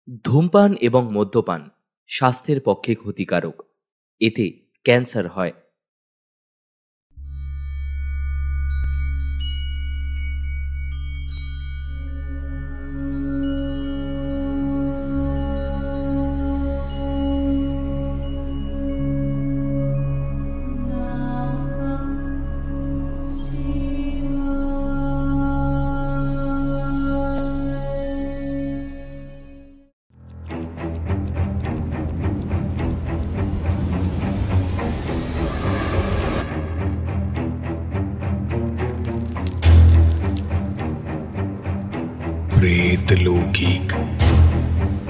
ধূমপান এবং মদ্যপান স্বাস্থ্যের পক্ষে ক্ষতিকারক। এতে ক্যান্সার হয়। প্রেত লৌকিক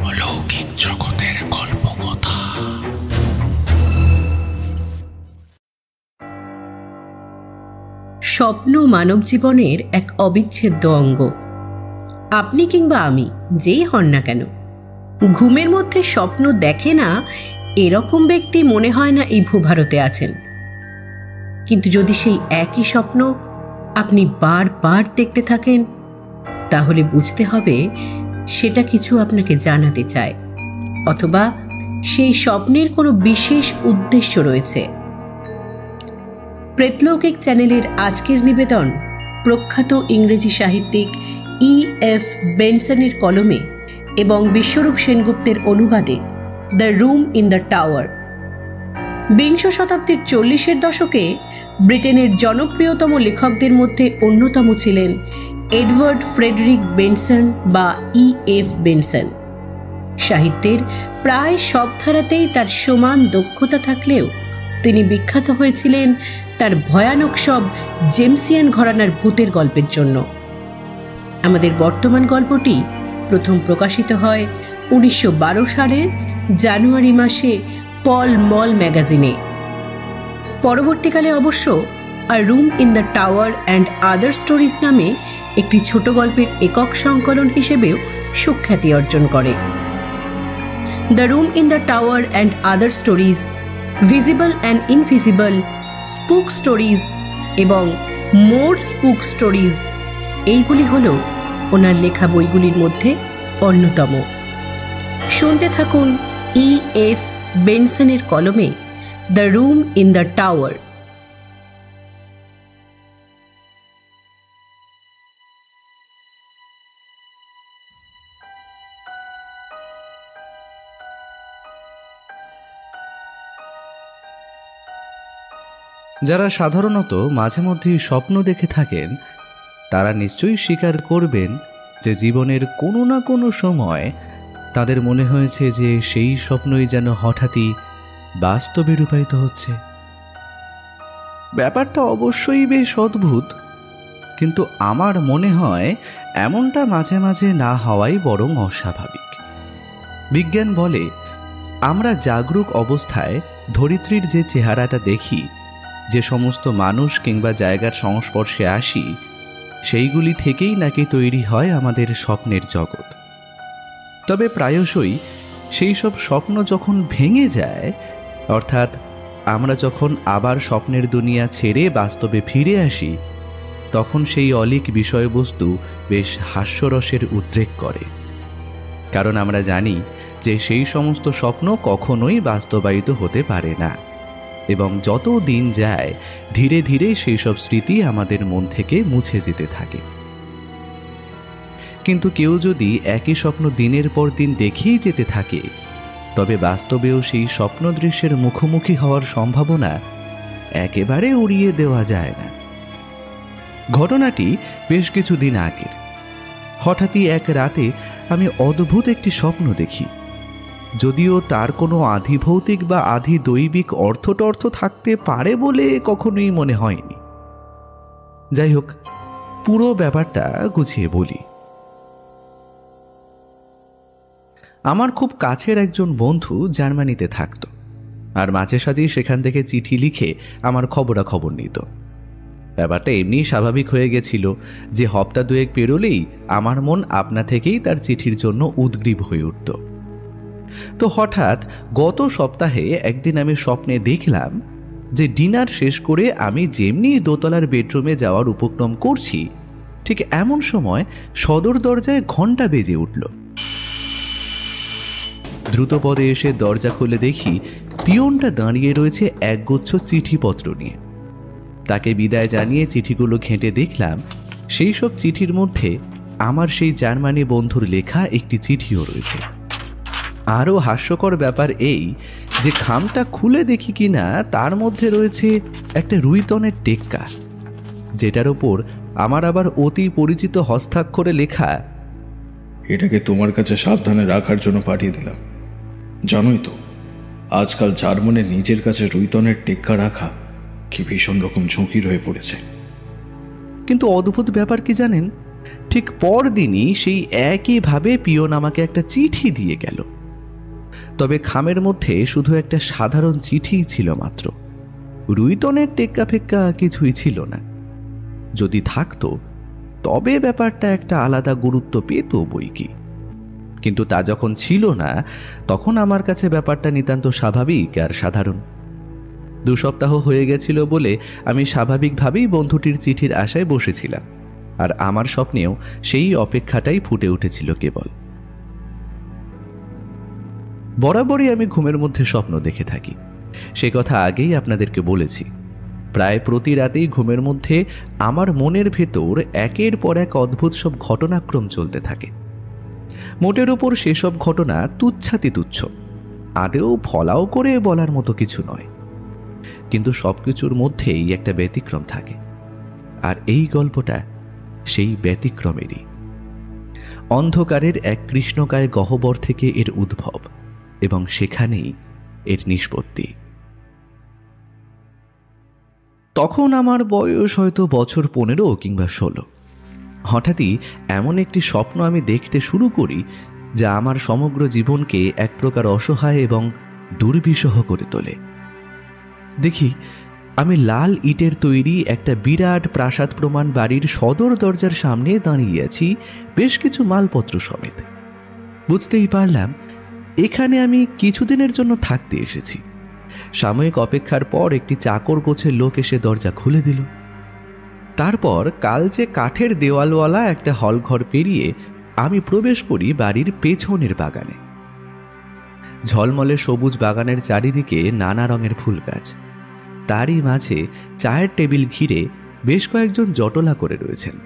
অলৌকিক জগতের গল্পকথা। স্বপ্ন মানব জীবনের এক অবিচ্ছেদ্য অঙ্গ। আপনি কিংবা আমি যেই হন না কেন, ঘুমের মধ্যে স্বপ্ন দেখে না এরকম ব্যক্তি মনে হয় না এই ভূভারতে আছেন। কিন্তু যদি সেই একই স্বপ্ন আপনি বারবার দেখতে থাকেন, তাহলে বুঝতে হবে সেটা কিছু আপনাকে জানাতে চায়, অথবা সেই স্বপ্নের কোনো বিশেষ উদ্দেশ্য রয়েছে। প্রেতলৌকিক চ্যানেলের আজকের নিবেদন প্রখ্যাত ইংরেজি সাহিত্যিক E.F. বেনসনের কলমে এবং বিশ্বরূপ সেনগুপ্তের অনুবাদে the room in the tower. বিংশ শতাব্দীর 40-এর দশকে ব্রিটেনের জনপ্রিয়তম লেখকদের মধ্যে অন্যতম ছিলেন এডওয়ার্ড ফ্রেডরিক বেনসন বা E.F. বেনসন। সাহিত্যের প্রায় সব ধারাতেই তার সমান দক্ষতা থাকলেও তিনি বিখ্যাত হয়েছিলেন তার ভয়ানক সব জেমসিয়ান ঘরানার ভূতের গল্পের জন্য। আমাদের বর্তমান গল্পটি প্রথম প্রকাশিত হয় 1912 সালের জানুয়ারি মাসে পল মল ম্যাগাজিনে। পরবর্তীকালে অবশ্য a room in the tower and other stories নামে একটি ছোট গল্পের একক সংকলন হিসেবেও সুখ্যাতি অর্জন করে। The room in the tower and other stories, visible and invisible, স্পুক stories এবং মোর স্পুক স্টোরিজ, এইগুলি হল ওনার লেখা বইগুলির মধ্যে অন্যতম। শুনতে থাকুন E.F. বেনসনের কলমে the room in the tower. যারা সাধারণত মাঝে মধ্যেই স্বপ্ন দেখে থাকেন, তারা নিশ্চয়ই স্বীকার করবেন যে জীবনের কোনো না কোনো সময় তাদের মনে হয়েছে যে সেই স্বপ্নই যেন হঠাৎই বাস্তবে রূপায়িত হচ্ছে। ব্যাপারটা অবশ্যই বেশ অদ্ভুত, কিন্তু আমার মনে হয় এমনটা মাঝে মাঝে না হওয়াই বরং অস্বাভাবিক। বিজ্ঞান বলে আমরা জাগরুক অবস্থায় ধরিত্রীর যে চেহারাটা দেখি, যে সমস্ত মানুষ কিংবা জায়গার সংস্পর্শে আসি, সেইগুলি থেকেই নাকি তৈরি হয় আমাদের স্বপ্নের জগৎ। তবে প্রায়শই সেই সব স্বপ্ন যখন ভেঙে যায়, অর্থাৎ আমরা যখন আবার স্বপ্নের দুনিয়া ছেড়ে বাস্তবে ফিরে আসি, তখন সেই অলীক বিষয়বস্তু বেশ হাস্যরসের উদ্রেক করে। কারণ আমরা জানি যে সেই সমস্ত স্বপ্ন কখনোই বাস্তবায়িত হতে পারে না, এবং যত দিন যায় ধীরে ধীরে সেই সব স্মৃতি আমাদের মন থেকে মুছে যেতে থাকে। কিন্তু কেউ যদি একই স্বপ্ন দিনের পর দিন দেখেই যেতে থাকে, তবে বাস্তবেও সেই স্বপ্ন দৃশ্যের মুখোমুখি হওয়ার সম্ভাবনা একেবারে উড়িয়ে দেওয়া যায় না। ঘটনাটি বেশ কিছুদিন আগের। হঠাৎই এক রাতে আমি অদ্ভুত একটি স্বপ্ন দেখি, যদিও তার কোনো আধিভৌতিক বা আধিদৈবিক অর্থটর্থ থাকতে পারে বলে কখনোই মনে হয়নি। যাই হোক, পুরো ব্যাপারটা গুছিয়ে বলি। আমার খুব কাছের একজন বন্ধু জার্মানিতে থাকত, আর মাঝে সাঝেই সেখান থেকে চিঠি লিখে আমার খবরাখবর নিত। ব্যাপারটা এমনি স্বাভাবিক হয়ে গেছিল যে হপ্তা দুয়েক পেরোলেই আমার মন আপনা থেকেই তার চিঠির জন্য উদ্গ্রীব হয়ে উঠত। তো হঠাৎ গত সপ্তাহে একদিন আমি স্বপ্নে দেখলাম যে ডিনার শেষ করে আমি যেমনি দোতলার বেডরুমে যাওয়ার উপক্রম করছি, ঠিক এমন সময় সদর দরজায় ঘণ্টা বেজে উঠল। দ্রুতপদে এসে দরজা খুলে দেখি পিয়নটা দাঁড়িয়ে রয়েছে একগুচ্ছ চিঠিপত্র নিয়ে। তাকে বিদায় জানিয়ে চিঠিগুলো ঘেঁটে দেখলাম সেই সব চিঠির মধ্যে আমার সেই জার্মানি বন্ধুর লেখা একটি চিঠিও রয়েছে। আরও হাস্যকর ব্যাপার এই যে খামটা খুলে দেখি কিনা তার মধ্যে রয়েছে একটা রুইতনের টেক্কা, যেটার ওপর আমার আবার অতি পরিচিত হস্তাক্ষরে লেখা, এটাকে তোমার কাছে সাবধানে রাখার জন্য পাঠিয়ে দিলাম। জানোই তো আজকাল জার্মানে নিজের কাছে রুইতনের টেক্কা রাখা কি ভীষণ রকম ঝুঁকির হয়ে পড়েছে। কিন্তু অদ্ভুত ব্যাপার কি জানেন, ঠিক পরদিনই সেই একইভাবে পিয়ন আমাকে একটা চিঠি দিয়ে গেল। তবে খামের মধ্যে শুধু একটা সাধারণ চিঠিই ছিল মাত্র, রুইতনের টেক্কা ফেক্কা কিছুই ছিল না। যদি থাকতো তবে ব্যাপারটা একটা আলাদা গুরুত্ব পেত বই কি, কিন্তু তা যখন ছিল না তখন আমার কাছে ব্যাপারটা নিতান্ত স্বাভাবিক আর সাধারণ। 2 সপ্তাহ হয়ে গেছিল বলে আমি স্বাভাবিকভাবেই বন্ধুটির চিঠির আশায় বসেছিলাম, আর আমার স্বপ্নেও সেই অপেক্ষাটাই ফুটে উঠেছিল কেবল। বরাবরই আমি ঘুমের মধ্যে স্বপ্ন দেখে থাকি, সে কথা আগেই আপনাদেরকে বলেছি। প্রায় প্রতি রাতেই ঘুমের মধ্যে আমার মনের ভেতর একের পর এক অদ্ভুত সব ঘটনাক্রম চলতে থাকে। মোটের ওপর সেসব ঘটনা তুচ্ছাতি তুচ্ছ, আদেও ফলাও করে বলার মতো কিছু নয়, কিন্তু সবকিছুর মধ্যেই একটা ব্যতিক্রম থাকে, আর এই গল্পটা সেই ব্যতিক্রমেরই। অন্ধকারের এক কৃষ্ণকায় গহ্বর থেকে এর উদ্ভব, এবং সেখানেই এর নিষ্পত্তি। তখন আমার বয়স হয়তো বছর 15 কিংবা 16। হঠাৎই এমন একটি স্বপ্ন আমি দেখতে শুরু করি যা আমার সমগ্র জীবনকে এক প্রকার অসহায় এবং দুর্বিষহ করে তোলে। দেখি আমি লাল ইটের তৈরি একটা বিরাট প্রাসাদ প্রমাণ বাড়ির সদর দরজার সামনে দাঁড়িয়ে আছি বেশ কিছু মালপত্র সমেত। বুঝতেই পারলাম এখানে আমি কিছুদিনের জন্য থাকতে এসেছি। সাময়িক অপেক্ষার পর একটি চাকর গোছের লোক এসে দরজা খুলে দিল। তারপর কালচে কাঠের দেওয়ালওয়ালা একটা হলঘর পেরিয়ে আমি প্রবেশ করি বাড়ির পেছনের বাগানে। ঝলমলে সবুজ বাগানের চারিদিকে নানা রঙের ফুল গাছ, তারই মাঝে চায়ের টেবিল ঘিরে বেশ কয়েকজন জটলা করে রয়েছেন।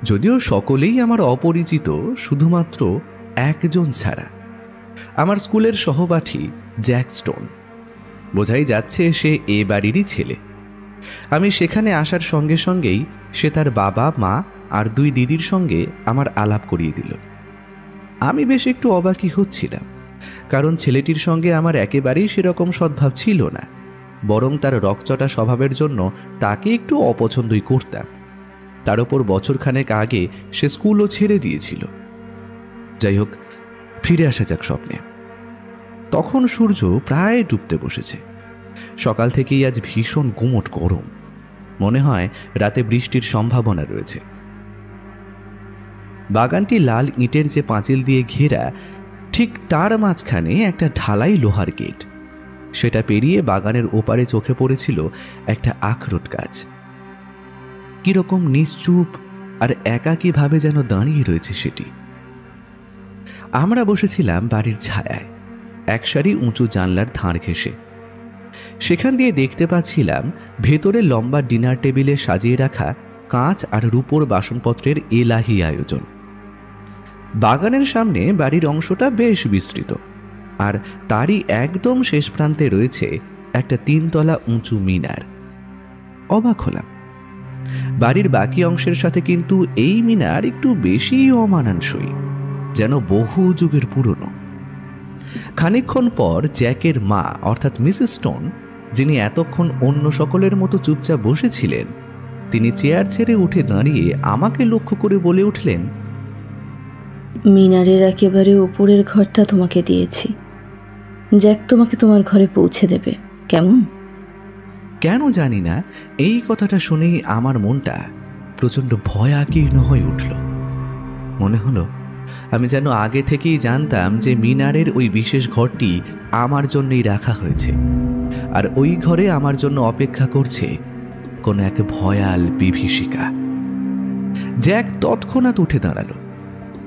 যদিও সকলেই আমার অপরিচিত, শুধুমাত্র একজন ছাড়া, আমার স্কুলের সহপাঠী জ্যাক স্টোন। বোঝাই যাচ্ছে সে এ বাড়িরই ছেলে। আমি সেখানে আসার সঙ্গে সঙ্গেই সে তার বাবা, মা আর 2 দিদির সঙ্গে আমার আলাপ করিয়ে দিল। আমি বেশ একটু অবাকই হচ্ছিলাম, কারণ ছেলেটির সঙ্গে আমার একেবারেই সেরকম সদ্ভাব ছিল না, বরং তার রকচটা স্বভাবের জন্য তাকে একটু অপছন্দই করতাম। তার উপর বছরখানেক আগে সে স্কুলও ছেড়ে দিয়েছিল। যাই হোক, ফিরে আসা যাক স্বপ্নে। তখন সূর্য প্রায় ডুবতে বসেছে। সকাল থেকেই আজ ভীষণ গুমোট গরম, মনে হয় রাতে বৃষ্টির সম্ভাবনা রয়েছে। বাগানটি লাল ইটের যে পাঁচিল দিয়ে ঘেরা, ঠিক তার মাঝখানে একটা ঢালাই লোহার গেট। সেটা পেরিয়ে বাগানের ওপারে চোখে পড়েছিল একটা আখরোট গাছ। কিরকম নিশ্চুপ আর একাকীভাবে যেন দাঁড়িয়ে রয়েছে সেটি। আমরা বসেছিলাম বাড়ির ছায়ায়, এক সারি উঁচু জানলার ধার ঘেঁষে। সেখান দিয়ে দেখতে পাচ্ছিলাম ভেতরে লম্বা ডিনার টেবিলে সাজিয়ে রাখা কাঁচ আর রূপোর বাসনপত্রের এলাহি আয়োজন। বাগানের সামনে বাড়ির অংশটা বেশ বিস্তৃত, আর তারই একদম শেষ প্রান্তে রয়েছে একটা 3 তলা উঁচু মিনার। অবাক হলাম, বাড়ির বাকি অংশের সাথে কিন্তু এই মিনার একটু বেশি অমানানসই, যেন বহু যুগের পুরনো। খানিকক্ষণ পর জ্যাকের মা অর্থাৎ মিসেস স্টোন, যিনি এতক্ষণ অন্য সকলের মতো চুপচাপ বসেছিলেন, তিনি চেয়ার ছেড়ে উঠে দাঁড়িয়ে আমাকে লক্ষ্য করে বলে উঠলেন, মিনারের একেবারে উপরের ঘরটা তোমাকে দিয়েছি। জ্যাক তোমাকে তোমার ঘরে পৌঁছে দেবে, কেমন? কেন জানি না, এই কথাটা শুনেই আমার মনটা প্রচণ্ড ভয়াকীর্ণ হয়ে উঠল। মনে হলো আমি যেন আগে থেকেই জানতাম যে মিনারের ওই বিশেষ ঘরটি আমার জন্যই রাখা হয়েছে, আর ওই ঘরে আমার জন্য অপেক্ষা করছে কোন এক ভয়াল বিভীষিকা। জ্যাক তৎক্ষণাৎ উঠে দাঁড়ালো।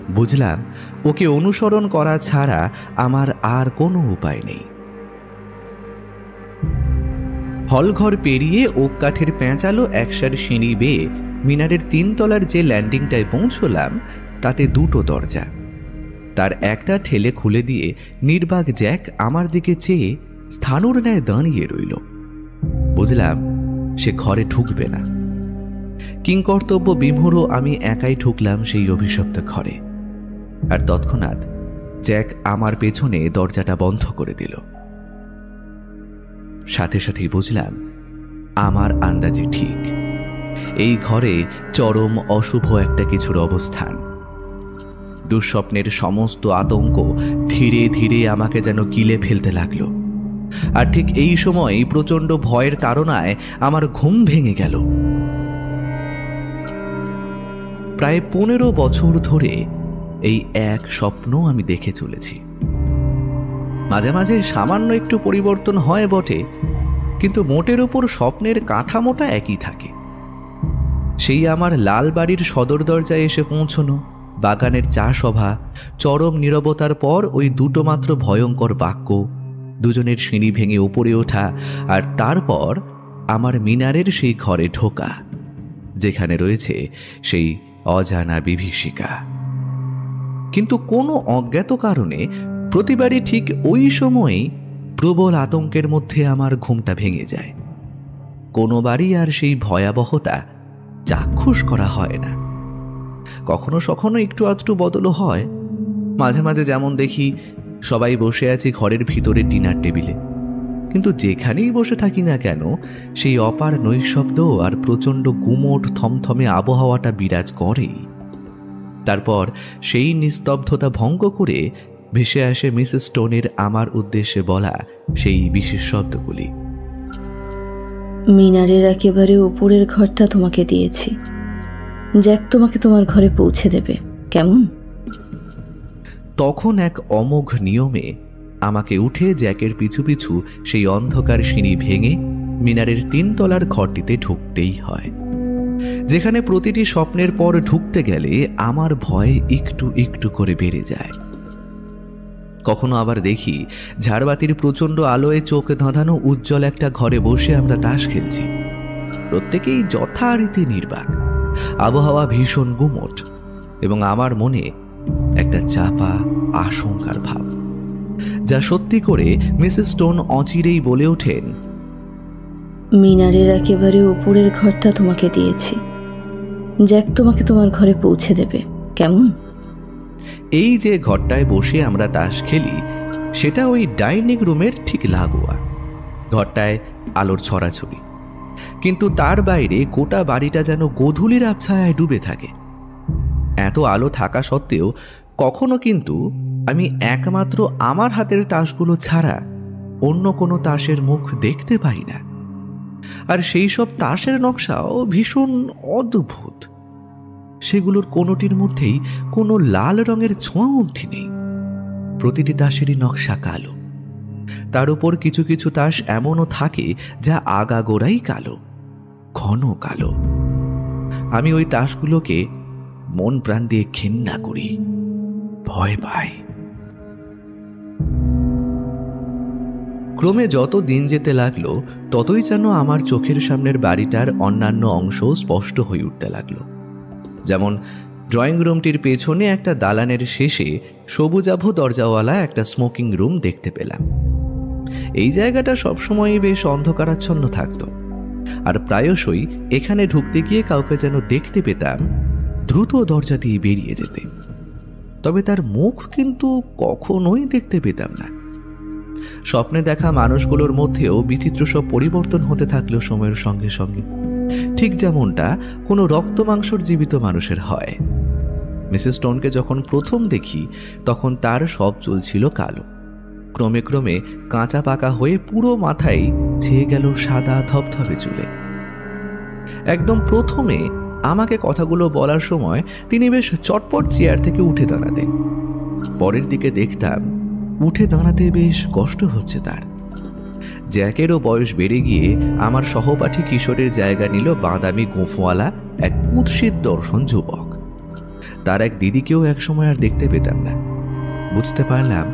বুঝলাম ওকে অনুসরণ করা ছাড়া আমার আর কোনো উপায় নেই। হলঘর পেরিয়ে ওক কাঠের পেঁচালো একসার সিঁড়ি বেয়ে মিনারের 3 তলার যে ল্যান্ডিংটায় পৌঁছলাম তাতে 2টো দরজা। তার একটা ঠেলে খুলে দিয়ে নির্বাক জ্যাক আমার দিকে চেয়ে স্থানুর ন্যায় দাঁড়িয়ে রইল। বুঝলাম সে ঘরে ঢুকবে না। কিংকর্তব্য বিমূঢ় আমি একাই ঢুকলাম সেই অভিশপ্ত ঘরে, আর তৎক্ষণাৎ জ্যাক আমার পেছনে দরজাটা বন্ধ করে দিল। সাথে সাথেই বুঝলাম আমার আন্দাজে ঠিক, এই ঘরে চরম অশুভ একটা কিছুর অবস্থান। দুঃস্বপ্নের সমস্ত আতঙ্ক ধীরে ধীরে আমাকে যেন গিলে ফেলতে লাগলো। আর ঠিক এই সময় প্রচণ্ড ভয়ের তাড়নায় আমার ঘুম ভেঙে গেল। প্রায় 15 বছর ধরে এই এক স্বপ্ন আমি দেখে চলেছি। মাঝে মাঝে সামান্য একটু পরিবর্তন হয় বটে, কিন্তু মোটের ওপর স্বপ্নের কাঠামোটা একই থাকে। সেই আমার লাল বাড়ির সদর দরজায় এসে পৌঁছনো, বাগানের চা সভা, চরম নীরবতার পর ওই 2টো মাত্র ভয়ঙ্কর বাক্য, দুজনের সিঁড়ি ভেঙে উপরে ওঠা, আর তারপর আমার মিনারের সেই ঘরে ঢোকা, যেখানে রয়েছে সেই অজানা বিভীষিকা। কিন্তু কোনো অজ্ঞাত কারণে প্রতিবারই ঠিক ওই সময়েই প্রবল আতঙ্কের মধ্যে আমার ঘুমটা ভেঙে যায়। কোনোবারই আর সেই ভয়াবহতা চাক্ষুষ করা হয় না। কখনো সখনো একটু আধটু বদলও হয়। মাঝে মাঝে যেমন দেখি সবাই বসে আছে ঘরের ভিতরে ডিনার টেবিলে, কিন্তু যেখানেই বসে থাকি না কেন সেই অপার নৈশব্দ আর প্রচণ্ড গুমোট থমথমে আবহাওয়াটা বিরাজ করেই। তারপর সেই নিস্তব্ধতা ভঙ্গ করে ভেসে আসে মিসেস স্টোনের আমার উদ্দেশ্যে বলা সেই বিশেষ শব্দগুলি। মিনারের একেবারে উপরের ঘরটা তোমাকে দিয়েছি, জ্যাক তোমাকে তোমার ঘরে পৌঁছে দেবে, কেমন? তখন এক অমোঘ নিয়মে আমাকে উঠে জ্যাকের পিছু পিছু সেই অন্ধকার সিঁড়ি ভেঙে মিনারের 3 তলার ঘরটিতে ঢুকতেই হয়, যেখানে প্রতিটি স্বপ্নের পর ঢুকতে গেলে আমার ভয় একটু একটু করে বেড়ে যায়। কখনো আবার দেখি ঝাড়বাতির প্রচণ্ড আলোয় চোখ ধাঁধানো উজ্জ্বল একটা ঘরে বসে আমরা তাস খেলছি। প্রত্যেকেই যথারীতি নির্বাক, আবহাওয়া ভীষণ গুমোট, এবং আমার মনে একটা চাপা আশঙ্কার ভাব, যা সত্যি করে মিসেস স্টোন অচিরেই বলে ওঠেন, মিনারের একেবারে উপরের ঘরটা তোমাকে দিয়েছি, জ্যাক তোমাকে তোমার ঘরে পৌঁছে দেবে, কেমন? এই যে ঘরটায় বসে আমরা তাস খেলি সেটা ওই ডাইনিং রুমের ঠিক লাগোয়া। ঘরটায় আলোর ছড়াছড়ি, কিন্তু তার বাইরে গোটা বাড়িটা যেন গোধূলির আবছায়ায় ডুবে থাকে। এত আলো থাকা সত্ত্বেও কখনো কিন্তু আমি একমাত্র আমার হাতের তাসগুলো ছাড়া অন্য কোনো তাসের মুখ দেখতে পাই না। আর সেই সব তাসের নকশাও ভীষণ অদ্ভুত। সেগুলোর কোনোটির মধ্যেই কোনো লাল রঙের ছোঁয়া অবধি নেই। প্রতিটি তাসেরই নকশা কালো, তার উপর কিছু কিছু তাস এমনও থাকে যা আগাগোড়াই কালো, ঘন কালো। আমি ওই তাসগুলোকে মন প্রাণ দিয়ে ঘেন্না করি, ভয় পাই। ক্রমে যত দিন যেতে লাগলো ততই যেন আমার চোখের সামনের বাড়িটার অন্যান্য অংশ স্পষ্ট হয়ে উঠতে লাগলো। যেমন ড্রয়িং রুমটির পেছনে একটা দালানের শেষে সবুজাভ দরজাওয়ালা একটা স্মোকিং রুম দেখতে পেলাম। এই জায়গাটা সবসময়ই বেশ অন্ধকারাচ্ছন্ন থাকত, আর প্রায়শই এখানে ঢুকতে গিয়ে কাউকে যেন দেখতে পেতাম দ্রুত দরজা দিয়ে বেরিয়ে যেতে, তবে তার মুখ কিন্তু কখনোই দেখতে পেতাম না। স্বপ্নে দেখা মানুষগুলোর মধ্যেও বিচিত্র সব পরিবর্তন হতে থাকলো সময়ের সঙ্গে সঙ্গে, ঠিক যেমনটা কোনো রক্ত মাংসর জীবিত মানুষের হয়। মিসেস স্টোনকে যখন প্রথম দেখি তখন তার সব চুল ছিল কালো, ক্রমে ক্রমে কাঁচা পাকা হয়ে পুরো মাথায় ছেয়ে গেল সাদা ধবধবে চুলে। একদম প্রথমে আমাকে কথাগুলো বলার সময় তিনি বেশ চটপট চেয়ার থেকে উঠে দাঁড়াতেন। পরের দিকে দেখতাম উঠে দাঁড়াতে বেশ কষ্ট হচ্ছে তার। জ্যাকেরও বয়স বেড়ে গিয়ে আমার সহপাঠী কিশোরের জায়গা নিল বাদামি গোঁফওয়ালা এক কুৎসিত দর্শন যুবক। তার এক দিদিকেও একসময় আর দেখতে পেতাম না। বুঝতে পারলাম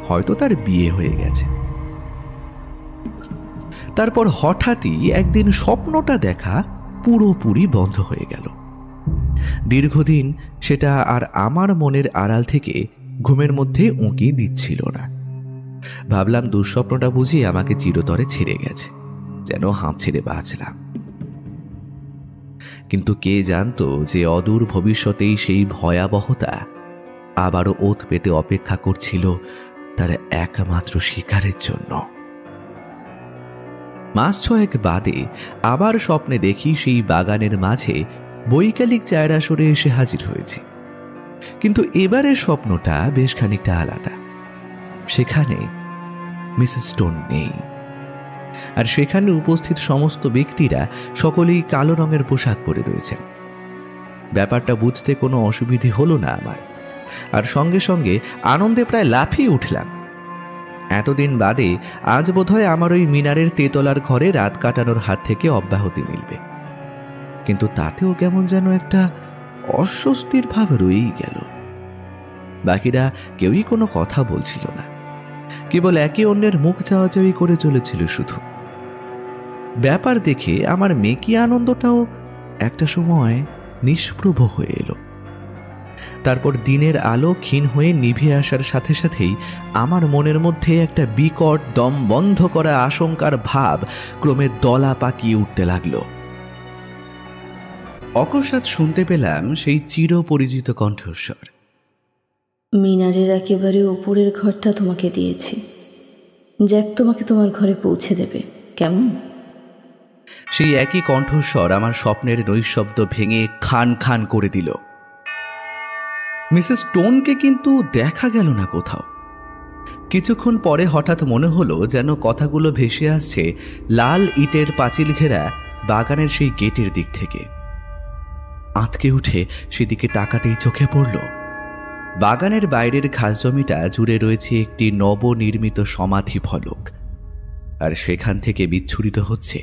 হয়তো তার বিয়ে হয়ে গেছে। তারপর হঠাৎই একদিন স্বপ্নটা দেখা পুরোপুরি বন্ধ হয়ে গেল। দীর্ঘদিন সেটা আর আমার মনের আড়াল থেকে ঘুমের মধ্যে উঁকি দিচ্ছিল না। ভাবলাম দুঃস্বপ্নটা বুঝি আমাকে চিরতরে ছেড়ে গেছে, যেন হাঁপ ছেড়ে বাঁচলাম। কিন্তু কে জানতো যে অদূর ভবিষ্যতেই সেই ভয়াবহতা আবারও ওত পেতে অপেক্ষা করছিল তার একমাত্র শিকারের জন্য। মাস 6 বাদে আবার স্বপ্নে দেখি সেই বাগানের মাঝে বৈকালিক চায়ের আসরে এসে হাজির হয়েছি। কিন্তু এবারের স্বপ্নটা বেশ খানিকটা আলাদা। সেখানে মিসেস স্টোন নেই, আর সেখানে উপস্থিত সমস্ত ব্যক্তিরা সকলেই কালো রঙের পোশাক পরে রয়েছেন। ব্যাপারটা বুঝতে কোনো অসুবিধে হলো না আমার, আর সঙ্গে সঙ্গে আনন্দে প্রায় লাফিয়ে উঠলাম। এতদিন বাদে আজ বোধহয় আমার ওই মিনারের তেতলার ঘরে রাত কাটানোর হাত থেকে অব্যাহতি মিলবে। কিন্তু তাতেও কেমন যেন একটা অস্বস্তির ভাব রয়েই গেল। বাকিরা কেউই কোনো কথা বলছিল না, কেবল একে অন্যের মুখ চাওয়াচাওয়ি করে চলেছিল শুধু। ব্যাপার দেখে আমার মেকি আনন্দটাও একটা সময় নিষ্প্রভ হয়ে এলো। তারপর দিনের আলো ক্ষীণ হয়ে নিভে আসার সাথে সাথেই আমার মনের মধ্যে একটা বিকট দম বন্ধ করা আশঙ্কার ভাব ক্রমে দলা পাকিয়ে উঠতে লাগলো। অকস্মাৎ শুনতে পেলাম সেই চিরপরিচিত কণ্ঠস্বর, মিনারের একেবারে উপরের ঘরটা তোমাকে দিয়েছি, জ্যাক তোমাকে তোমার ঘরে পৌঁছে দেবে, কেমন? সেই একই কণ্ঠস্বর আমার স্বপ্নের নৈশব্দ ভেঙে খান খান করে দিল। মিসেস স্টোনকে কিন্তু দেখা গেল না কোথাও। কিছুক্ষণ পরে হঠাৎ মনে হলো যেন কথাগুলো ভেসে আসছে লাল ইটের পাঁচিল ঘেরা বাগানের সেই গেটের দিক থেকে। আঁতকে উঠে সেদিকে তাকাতেই চোখে পড়ল বাগানের বাইরের ঘাস জমিটা জুড়ে রয়েছে একটি নবনির্মিত সমাধি ফলক, আর সেখান থেকে বিচ্ছুরিত হচ্ছে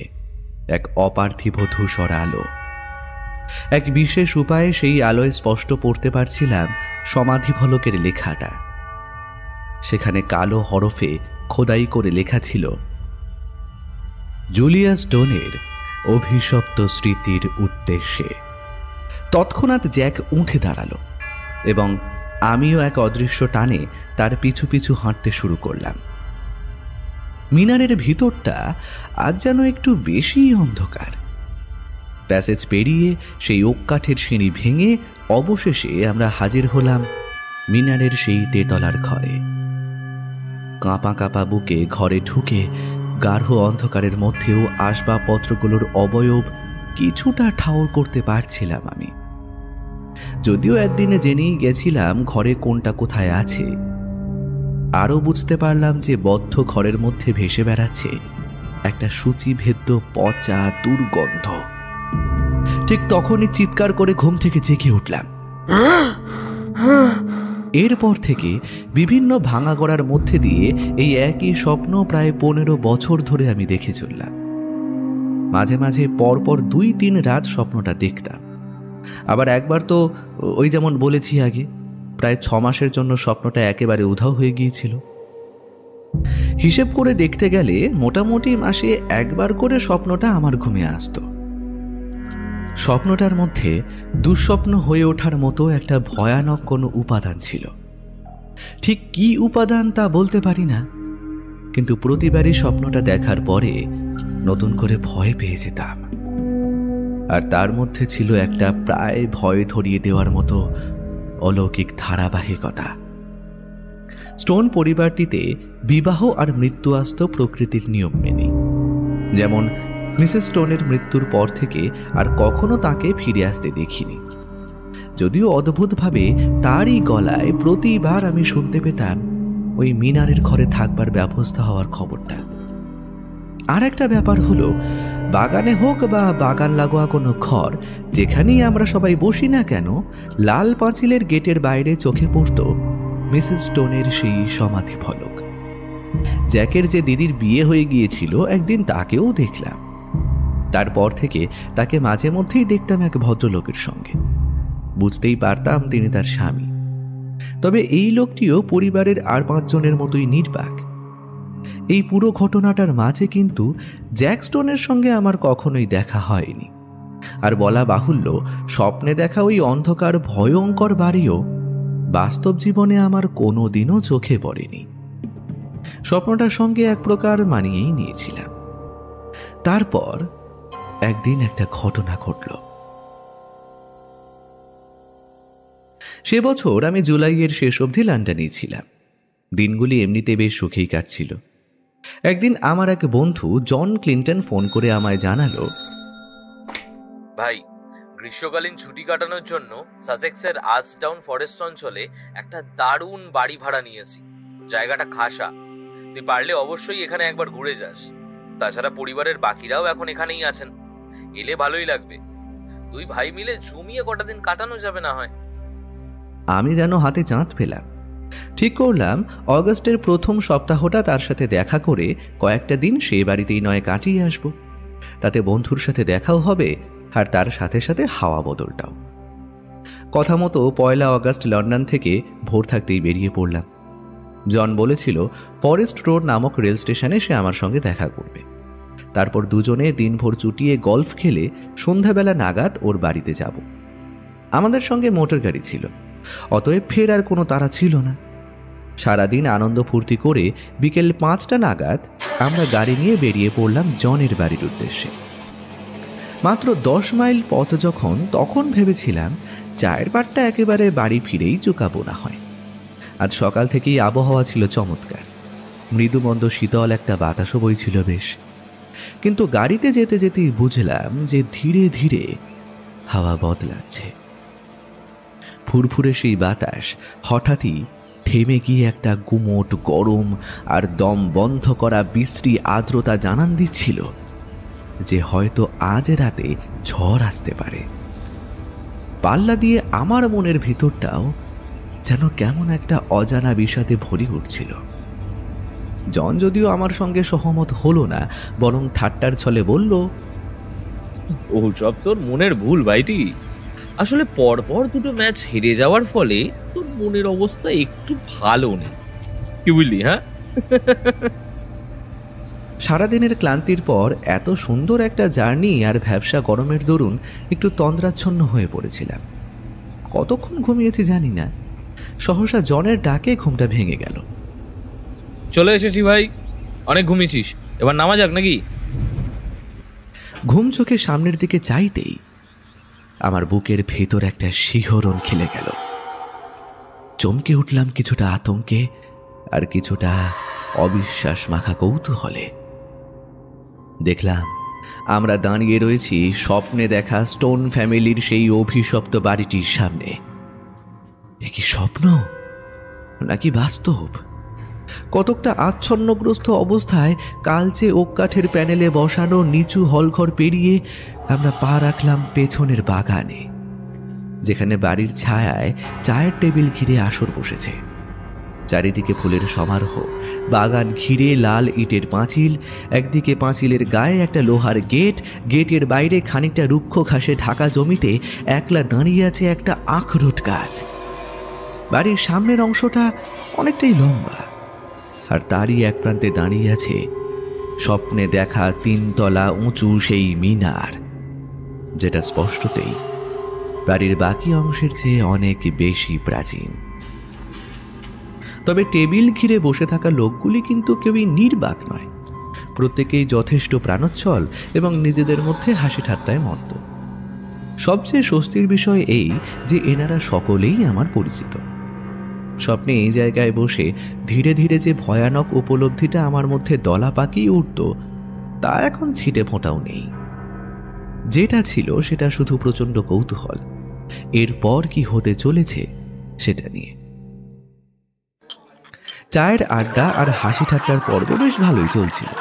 এক অপার্থিব ধূসর আলো। এক বিশেষ উপায়ে সেই আলোয় স্পষ্ট পড়তে পারছিলাম সমাধি ফলকের লেখাটা। সেখানে কালো হরফে খোদাই করে লেখা ছিল, জুলিয়া স্টোনের অভিশপ্ত স্মৃতির উদ্দেশ্যে। তৎক্ষণাৎ জ্যাক উঠে দাঁড়ালো এবং আমিও এক অদৃশ্য টানে তার পিছু পিছু হাঁটতে শুরু করলাম। মিনারের ভিতরটা আজ যেন একটু বেশি অন্ধকার। প্যাসেজ পেরিয়ে সেই ওক কাঠের সিঁড়ি ভেঙে অবশেষে আমরা হাজির হলাম মিনারের সেই তেতলার ঘরে। কাঁপা কাঁপা বুকে ঘরে ঢুকে গাঢ় অন্ধকারের মধ্যেও আসবাবপত্রগুলোর অবয়ব কিছুটা ঠাউর করতে পারছিলাম আমি। যদিও একদিনে জেনেই গেছিলাম ঘরে কোনটা কোথায় আছে, আরও বুঝতে পারলাম যে বদ্ধ ঘরের মধ্যে ভেসে বেড়াচ্ছে একটা সূচিভেদ্য পচা দুর্গন্ধ। ঠিক তখনই চিৎকার করে ঘুম থেকে জেগে উঠলাম। এরপর থেকে বিভিন্ন ভাঙা গড়ার মধ্যে দিয়ে এই একই স্বপ্ন প্রায় 15 বছর ধরে আমি দেখে চললাম। মাঝে মাঝে পরপর 2-3 রাত স্বপ্নটা দেখতাম। আবার একবার তো ওই যেমন বলেছি আগে, প্রায় 6 মাসের জন্য স্বপ্নটা একেবারে উধাও হয়ে গিয়েছিল। হিসেব করে দেখতে গেলে মোটামুটি মাসে একবার করে স্বপ্নটা আমার ঘুমে আসতো। স্বপ্নটার মধ্যে দুঃস্বপ্ন হয়ে ওঠার মতো একটা ভয়ানক কোনো উপাদান ছিল। ঠিক কি উপাদান তা বলতে পারি না, কিন্তু প্রতিবারই স্বপ্নটা দেখার পরে নতুন করে ভয় পেয়ে যেতাম। আর তার মধ্যে ছিল একটা প্রায় ভয় ধরিয়ে দেওয়ার মতো অলৌকিক ধারাবাহিকতা। স্টোন পরিবারটিতে বিবাহ আর মৃত্যু আসত প্রকৃতির নিয়ম মেনে। যেমন মিসেস স্টোনের মৃত্যুর পর থেকে আর কখনো তাকে ফিরে আসতে দেখিনি, যদিও অদ্ভুতভাবে তারই গলায় প্রতিবার আমি শুনতে পেতাম ওই মিনারের ঘরে থাকবার ব্যবস্থা হওয়ার খবরটা। আর একটা ব্যাপার হলো, বাগানে হোক বা বাগান লাগোয়া কোনো ঘর যেখানেই আমরা সবাই বসি না কেন, লাল পাঁচিলের গেটের বাইরে চোখে পড়ত মিসেস স্টোনের সেই সমাধি ফলক। জ্যাকের যে দিদির বিয়ে হয়ে গিয়েছিল, একদিন তাকেও দেখলাম। তারপর থেকে তাকে মাঝে মধ্যেই দেখতাম এক ভদ্রলোকের সঙ্গে। বুঝতেই পারতাম তিনি তার স্বামী। তবে এই লোকটিও পরিবারের আর 5 জনের মতোই নির্বাক। এই পুরো ঘটনাটার মাঝে কিন্তু জ্যাকস্টোনের সঙ্গে আমার কখনোই দেখা হয়নি। আর বলা বাহুল্য, স্বপ্নে দেখা ওই অন্ধকার ভয়ঙ্কর বাড়িও বাস্তব জীবনে আমার কোনোদিনও চোখে পড়েনি। স্বপ্নটার সঙ্গে এক প্রকার মানিয়েই নিয়েছিলাম। তারপর একদিন একটা ঘটনা ঘটল। সে বছর আমি জুলাইয়ের শেষ অবধি লন্ডনেই ছিলাম। দিনগুলি এমনিতে বেশ সুখেই কাটছিল। একদিন আমার এক বন্ধু জন ক্লিন্টন ফোন করে আমায় জানালো, ভাই, গ্রীষ্মকালীন ছুটি কাটানোর জন্য সাসেক্সের আর্চডাউন ফরেস্ট অঞ্চলে একটা দারুণ বাড়ি ভাড়া নিয়েছি। জায়গাটা খাসা, তুই পারলে অবশ্যই এখানে একবার ঘুরে যাস। তাছাড়া পরিবারের বাকিরাও এখন এখানেই আছেন, এলে ভালোই লাগবে। দুই ভাই মিলে জমিয়ে কটা দিন কাটানো যাবে না হয়। আমি যেন হাতে চাঁদ পেলাম। ঠিক করলাম অগস্টের প্রথম সপ্তাহটা তার সাথে দেখা করে কয়েকটা দিন সেই বাড়িতেই নয় কাটিয়ে আসব। তাতে বন্ধুর সাথে দেখাও হবে, আর তার সাথে সাথে হাওয়া বদলটাও। কথা মতো 1 অগস্ট লন্ডন থেকে ভোর থাকতেই বেরিয়ে পড়লাম। জন বলেছিল ফরেস্ট রোড নামক রেল স্টেশনে সে আমার সঙ্গে দেখা করবে। তারপর দুজনে দিনভর চুটিয়ে গল্ফ খেলে সন্ধ্যাবেলা নাগাদ ওর বাড়িতে যাব। আমাদের সঙ্গে মোটর গাড়ি ছিল, অতএব ফের আর কোনো তাড়া ছিল না। সারাদিন আনন্দ ফুর্তি করে বিকেল 5টা নাগাদ আমরা গাড়ি নিয়ে বেরিয়ে পড়লাম জনের বাড়ির উদ্দেশ্যে। মাত্র 10 মাইল পথ তখন ভেবেছিলাম চায়ের পাটটা একেবারে বাড়ি ফিরেই চুকাবো না হয়। আজ সকাল থেকেই আবহাওয়া ছিল চমৎকার, মৃদুমন্দ শীতল একটা বাতাসও বইছিল বেশ। কিন্তু গাড়িতে যেতে যেতেই বুঝলাম যে ধীরে ধীরে হাওয়া বদলাচ্ছে। ফুরফুরে সেই বাতাস হঠাৎই থেমে গিয়ে একটা গুমোট গরম আর দম বন্ধ করা বিশ্রী আর্দ্রতা জানান দিচ্ছিল যে হয়তো আজ রাতে ঝড় আসতে পারে। পাল্লা দিয়ে আমার মনের ভিতরটাও যেন কেমন একটা অজানা বিষাদে ভরে উঠছিল। জন যদিও আমার সঙ্গে সহমত হলো না, বরং ঠাট্টার ছলে বলল, ও সব তোর মনের ভুল ভাইটি। আসলে পরপর দুটো ম্যাচ হেরে যাওয়ার ফলে তোর মনের অবস্থা একটু ভালো নেই, কি বুঝলি? হ্যাঁ, সারাদিনের ক্লান্তির পর এত সুন্দর একটা জার্নি আর ভ্যাবসা গরমের দরুন একটু তন্দ্রাচ্ছন্ন হয়ে পড়েছিলাম। কতক্ষণ ঘুমিয়েছি জানি না, সহসা জনের ডাকে ঘুমটা ভেঙে গেল। চলে এসেছি ভাই, অনেক ঘুমিয়েছিস, এবার নামা যাক নাকি? ঘুম চোখে সামনের দিকে চাইতেই আমার বুকের ভেতর একটা শিহরণ খেলে গেল। চমকে উঠলাম কিছুটা আতঙ্কে আর কিছুটা অবিশ্বাস মাখা কৌতূহলে। দেখলাম আমরা দাঁড়িয়ে রয়েছি স্বপ্নে দেখা স্টোন ফ্যামিলির সেই অভিশপ্ত বাড়িটির সামনে। এ কি স্বপ্ন নাকি বাস্তব? কতকটা আচ্ছন্নগ্রস্ত অবস্থায় কালচে ওক কাঠের প্যানেলে বসানো নিচু হলঘর পেরিয়ে আমরা পা রাখলাম পেছনের বাগানে, যেখানে বাড়ির ছায়ায় চায়ের টেবিল ঘিরে আসর বসেছে। চারিদিকে ফুলের সমারোহ, বাগান ঘিরে লাল ইটের পাঁচিল, একদিকে পাঁচিলের গায়ে একটা লোহার গেট, গেটের বাইরে খানিকটা রুক্ষ ঘাসে ঢাকা জমিতে একলা দাঁড়িয়ে আছে একটা আখরোট গাছ। বাড়ির সামনের অংশটা অনেকটাই লম্বা, আর তারই এক প্রান্তে দাঁড়িয়ে আছে স্বপ্নে দেখা 3 তলা উঁচু সেই মিনার, যেটা স্পষ্টতেই বাড়ির বাকি অংশের চেয়ে অনেক বেশি প্রাচীন। তবে টেবিল ঘিরে বসে থাকা লোকগুলি কিন্তু কেউই নির্বাক নয়, প্রত্যেকেই যথেষ্ট প্রাণোচ্ছল এবং নিজেদের মধ্যে হাসি ঠাট্টায় মত্ত। সবচেয়ে স্বস্তির বিষয় এই যে এনারা সকলেই আমার পরিচিত। স্বপ্নে এই জায়গায় বসে ধীরে ধীরে যে ভয়ানক উপলব্ধিটা আমার মধ্যে দলা পাকিয়ে উঠত, তা এখন ছিটে ফোঁটাও নেই। যেটা ছিল সেটা শুধু প্রচণ্ড কৌতূহল, এরপর কি হতে চলেছে সেটা নিয়ে। চায়ের আড্ডা আর হাসি ঠাট্টার পর্ব বেশ ভালোই চলছিল।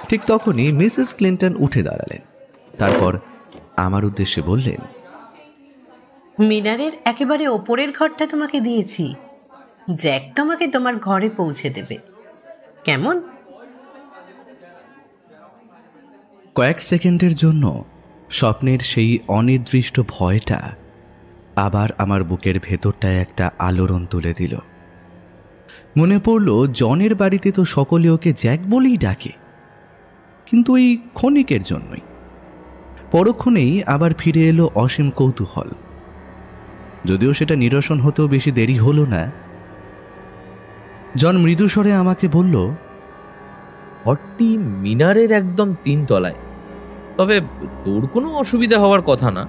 ঠিক তখনই মিসেস ক্লিন্টন উঠে দাঁড়ালেন। তারপর আমার উদ্দেশ্যে বললেন, মিনারের একেবারে ওপরের ঘরটা তোমাকে দিয়েছি, জ্যাক তোমাকে তোমার ঘরে পৌঁছে দেবে, কেমন? কয়েক সেকেন্ডের জন্য স্বপ্নের সেই অনির্দিষ্ট ভয়টা আবার আমার বুকের ভেতরটায় একটা আলোড়ন তুলে দিল। মনে পড়ল জনের বাড়িতে তো সকলে ওকে জ্যাক বলেই ডাকে, কিন্তু এই ক্ষণিকের জন্যই। পরক্ষণেই আবার ফিরে এলো অসীম কৌতূহল, যদিও সেটা নিরসন হতেও বেশি দেরি হলো না। জন মৃদুস্বরে আমাকে বলল, ঘরটি মিনারের একদম 3 তলায়, তবে তোর কোনো অসুবিধা হওয়ার কথা না।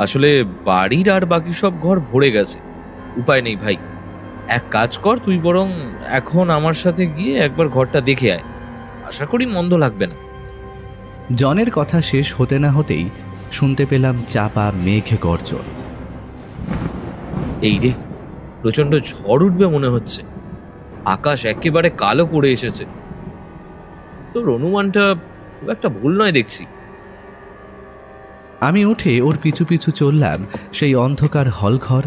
আসলে বাড়ির আর বাকি সব ঘর ভরে গেছে, উপায় নেই ভাই। এক কাজ কর, তুই বরং এখন আমার সাথে গিয়ে একবার ঘরটা দেখে আয়, আশা করি মন্দ লাগবে না। জনের কথা শেষ হতে না হতেই শুনতে পেলাম চাপা মেঘ গর্জন। এই রে, প্রচন্ড ঝড় উঠবে মনে হচ্ছে, আকাশ একেবারে কালো পড়ে এসেছে। তোর অনুমানটা খুব একটা ভুল নয় দেখছি। আমি উঠে ওর পিছু পিছু চললাম সেই অন্ধকার হলঘর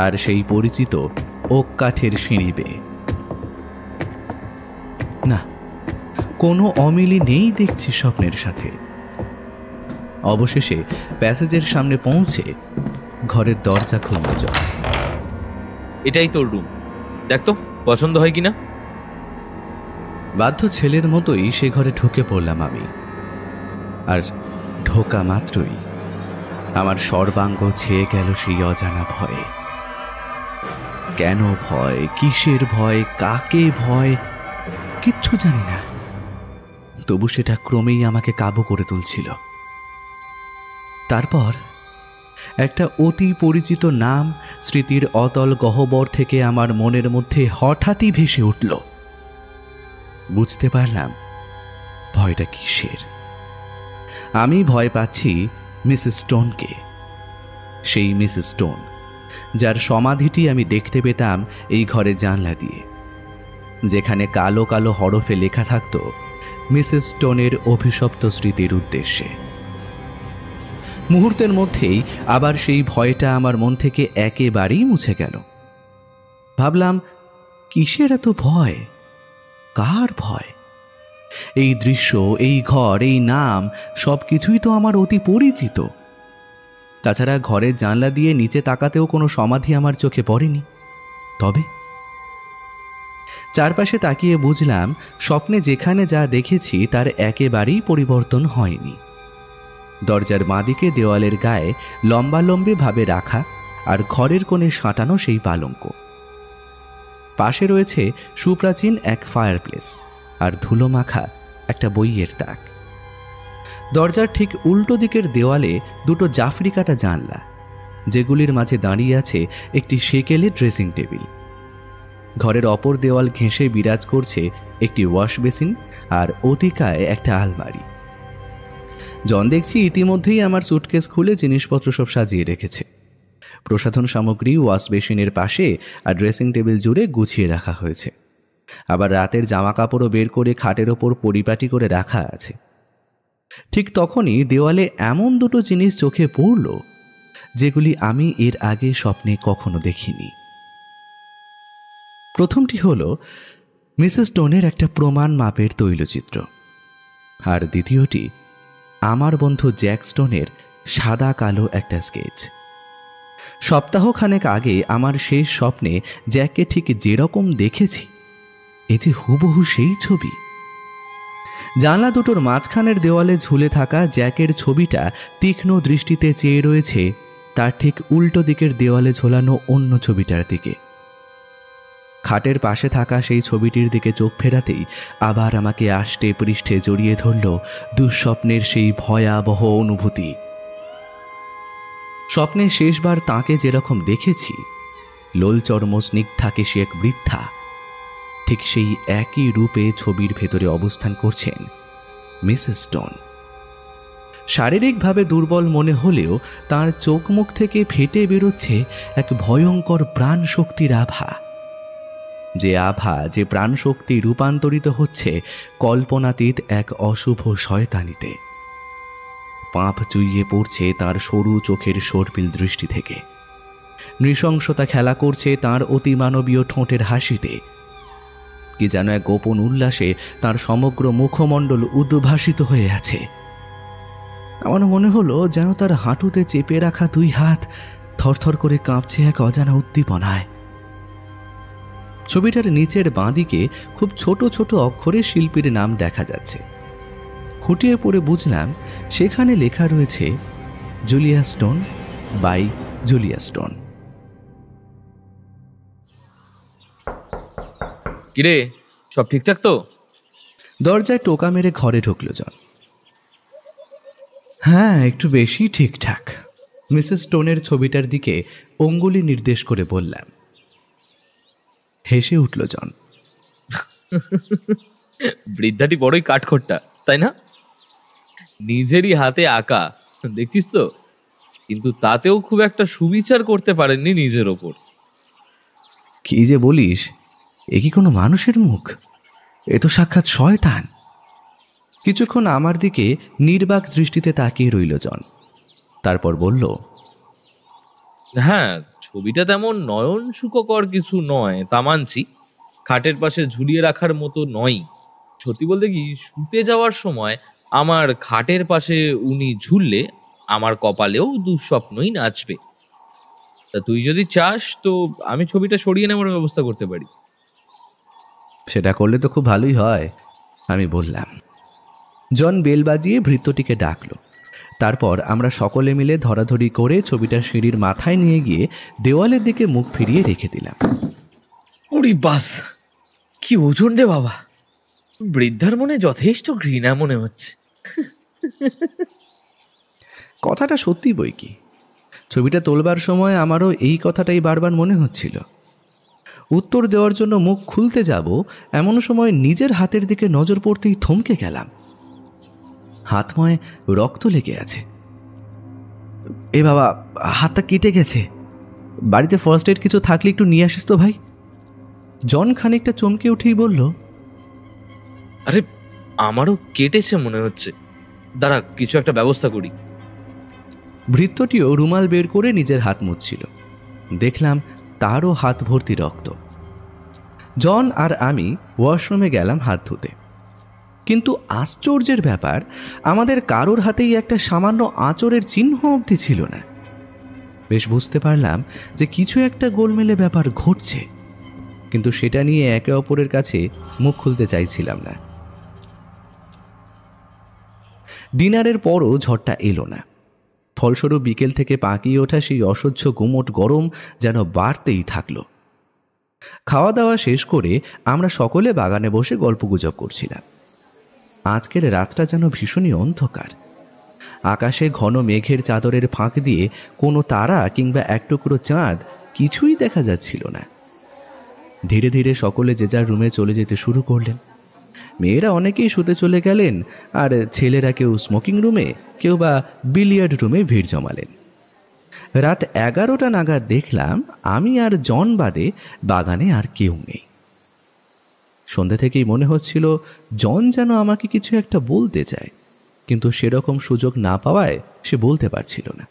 আর সেই পরিচিত ওক কাঠের সিঁড়ি বেয়ে। না, কোনো অমিলই নেই দেখছি স্বপ্নের সাথে। অবশেষে প্যাসেজের সামনে পৌঁছে ঘরের দরজা খুলল জন। এটাই তোর রুম, দেখ তো পছন্দ হয় কিনা। বাধ্য ছেলের মতোই সে ঘরে ঢুকে পড়লাম আমি। আর ঢোকা মাত্রই আমার সর্বাঙ্গ ছেয়ে গেল সেই অজানা ভয়ে। কেন ভয়, কিসের ভয়, কাকে ভয়, কিচ্ছু জানি না, তবু সেটা ক্রমেই আমাকে কাবু করে তুলছিল। তারপর একটা অতি পরিচিত নাম স্মৃতির অতল গহ্বর থেকে আমার মনের মধ্যে হঠাৎই ভেসে উঠল। বুঝতে পারলাম ভয়টা কিসের। আমি ভয় পাচ্ছি মিসেস স্টোনকে, সেই মিসেস স্টোন যার সমাধিটি আমি দেখতে পেতাম এই ঘরে জানলা দিয়ে, যেখানে কালো কালো হরফে লেখা থাকত মিসেস স্টোনের অভিশপ্ত স্মৃতির উদ্দেশ্যে। মুহূর্তের মধ্যেই আবার সেই ভয়টা আমার মন থেকে একেবারেই মুছে গেল। ভাবলাম, কিসের এত ভয়, কার ভয়? এই দৃশ্য, এই ঘর, এই নাম সব কিছুই তো আমার অতি পরিচিত। তাছাড়া ঘরের জানলা দিয়ে নিচে তাকাতেও কোনো সমাধি আমার চোখে পড়েনি। তবে চারপাশে তাকিয়ে বুঝলাম স্বপ্নে যেখানে যা দেখেছি তার একেবারেই পরিবর্তন হয়নি। দরজার বাঁদিকে দেওয়ালের গায়ে লম্বালম্বি ভাবে রাখা আর ঘরের কোণে সাঁটানো সেই পালঙ্ক। পাশে রয়েছে সুপ্রাচীন এক ফায়ারপ্লেস আর ধুলো মাখা একটা বইয়ের তাক। দরজার ঠিক উল্টো দিকের দেওয়ালে দুটো জাফরি কাটা জানলা, যেগুলির মাঝে দাঁড়িয়ে আছে একটি সেকেলে ড্রেসিং টেবিল। ঘরের অপর দেওয়াল ঘেঁষে বিরাজ করছে একটি ওয়াশ বেসিন আর অতিকায় একটা আলমারি। জন দেখছি ইতিমধ্যেই আমার সুটকেস খুলে জিনিসপত্র সব সাজিয়ে রেখেছে। প্রসাধন সামগ্রী ওয়াশ বেসিনের পাশে আর ড্রেসিং টেবিল জুড়ে গুছিয়ে রাখা হয়েছে। আবার রাতের জামা কাপড়ও বের করে খাটের ওপর পরিপাটি করে রাখা আছে। ঠিক তখনই দেওয়ালে এমন দুটো জিনিস চোখে পড়ল যেগুলি আমি এর আগে স্বপ্নে কখনো দেখিনি। প্রথমটি হল মিসেস স্টোনের একটা প্রমাণ মাপের তৈলচিত্র, আর দ্বিতীয়টি আমার বন্ধু জ্যাক স্টোনের সাদা কালো একটা স্কেচ। সপ্তাহখানেক আগে আমার শেষ স্বপ্নে জ্যাককে ঠিক যেরকম দেখেছি, এ যে হুবহু সেই ছবি। জানলা দুটোর মাঝখানের দেওয়ালে ঝুলে থাকা জ্যাকের ছবিটা তীক্ষ্ণ দৃষ্টিতে চেয়ে রয়েছে তার ঠিক উল্টো দিকের দেওয়ালে ঝোলানো অন্য ছবিটার দিকে। খাটের পাশে থাকা সেই ছবিটির দিকে চোখ ফেরাতেই আবার আমাকে আষ্টে পৃষ্ঠে জড়িয়ে ধরল দুঃস্বপ্নের সেই ভয়াবহ অনুভূতি। স্বপ্নে শেষবার তাকে যেরকম দেখেছি, লোলচর্ম স্নিগ্ধাকে সে এক বৃদ্ধা, ঠিক সেই একই রূপে ছবির ভেতরে অবস্থান করছেন মিসেস স্টোন। শারীরিকভাবে দুর্বল মনে হলেও তার চোখ মুখ থেকে ফেটে বেরোচ্ছে এক ভয়ঙ্কর প্রাণ শক্তির আভা, যে আভা, যে প্রাণশক্তি রূপান্তরিত হচ্ছে কল্পনাতীত এক অশুভ শয়তানিতে। পাপ চুইয়ে পড়ছে তার সরু চোখের সর্পিল দৃষ্টি থেকে। নৃশংসতা খেলা করছে তার অতিমানবীয় ঠোঁটের হাসিতে। কি যেন এক গোপন উল্লাসে তার সমগ্র মুখমণ্ডল উদ্ভাসিত হয়ে আছে। আমার মনে হলো যেন তার হাঁটুতে চেপে রাখা দুই হাত থরথর করে কাঁপছে এক অজানা উদ্দীপনায়। ছবিটার নিচের বাঁদিকে খুব ছোট ছোট অক্ষরে শিল্পীর নাম দেখা যাচ্ছে। খুঁটিয়ে পড়ে বুঝলাম সেখানে লেখা রয়েছে Julia Stone by Julia Stone. কিরে, সব ঠিকঠাক তো? দরজায় টোকা মেরে ঘরে ঢুকল জন। হ্যাঁ, একটু বেশি ঠিকঠাক। মিসেস স্টোনের ছবিটার দিকে অঙ্গুলি নির্দেশ করে বললাম। হেসে উঠল জন। বৃদ্ধাটি বড়ই কাঠখোট্টা, তাই না? নিজেরই হাতে আঁকা, দেখছিস তো, কিন্তু তাতেও খুব একটা সুবিচার করতে পারেননি নিজের ওপর। কি যে বলিস, এ কি কোনো মানুষের মুখ? এ তো সাক্ষাৎ শয়তান। কিছুক্ষণ আমার দিকে নির্বাক দৃষ্টিতে তাকিয়ে রইল জন, তারপর বলল, হ্যাঁ, ছবিটা তেমন নয়ন সুখকর কিছু নয়, তা মানছি। খাটের পাশে ঝুলিয়ে রাখার মতো নয়। সত্যি বলতে কি, শুতে যাওয়ার সময় আমার খাটের পাশে উনি ঝুললে আমার কপালেও দুঃস্বপ্নই নাচবে। তা তুই যদি চাস তো আমি ছবিটা সরিয়ে নেওয়ার ব্যবস্থা করতে পারি। সেটা করলে তো খুব ভালোই হয়, আমি বললাম। জন বেল বাজিয়ে ভৃত্যটিকে ডাকল। তারপর আমরা সকলে মিলে ধরাধরি করে ছবিটা সিঁড়ির মাথায় নিয়ে গিয়ে দেওয়ালের দিকে মুখ ফিরিয়ে রেখে দিলাম। ওরে বাস, কি ওজন রে বাবা! বৃদ্ধার মনে যথেষ্ট ঘৃণা মনে হচ্ছে। কথাটা সত্যি বই কি। ছবিটা তোলবার সময় আমারও এই কথাটাই বারবার মনে হচ্ছিল। উত্তর দেওয়ার জন্য মুখ খুলতে যাব, এমন সময় নিজের হাতের দিকে নজর পড়তেই থমকে গেলাম। হাতময় রক্ত লেগে আছে। এ বাবা, হাতটা কেটে গেছে। বাড়িতে ফার্স্ট এড কিছু থাকলে একটু নিয়ে আসিস তো ভাই। জন খানিকটা চমকে উঠেই বলল, আরে আমারও কেটেছে মনে হচ্ছে, দাঁড়া কিছু একটা ব্যবস্থা করি। ভৃত্যটিও রুমাল বের করে নিজের হাত মুছছিল। দেখলাম তারও হাত ভর্তি রক্ত। জন আর আমি ওয়াশরুমে গেলাম হাত ধুতে। কিন্তু আশ্চর্যের ব্যাপার, আমাদের কারোর হাতেই একটা সামান্য আঁচড়ের চিহ্ন অবধি ছিল না। বেশ বুঝতে পারলাম যে কিছু একটা গোলমেলে ব্যাপার ঘটছে, কিন্তু সেটা নিয়ে একে অপরের কাছে মুখ খুলতে চাইছিলাম না। ডিনারের পরও ঝড়টা এলো না। ফলস্বরূপ বিকেল থেকে পাকিয়ে ওঠা সেই অসহ্য গুমোট গরম যেন বাড়তেই থাকলো। খাওয়া দাওয়া শেষ করে আমরা সকলে বাগানে বসে গল্পগুজব করছিলাম। আজকের রাতটা যেন ভীষণই অন্ধকার। আকাশে ঘন মেঘের চাদরের ফাঁক দিয়ে কোনো তারা কিংবা এক টুকরো চাঁদ কিছুই দেখা যাচ্ছিল না। ধীরে ধীরে সকলে যে যার রুমে চলে যেতে শুরু করলেন। মেয়েরা অনেকেই শুতে চলে গেলেন, আর ছেলেরা কেউ স্মোকিং রুমে, কেউ বা বিলিয়ার্ড রুমে ভিড় জমালেন। রাত 11টা নাগাদ দেখলাম আমি আর জন বাদে বাগানে আর কেউ নেই। সন্ধ্যা থেকেই মনে হচ্ছিল জন যেন আমাকে কিছু একটা বলতে চায়, কিন্তু সেরকম সুযোগ না পাওয়ায় সে বলতে পারছিল না।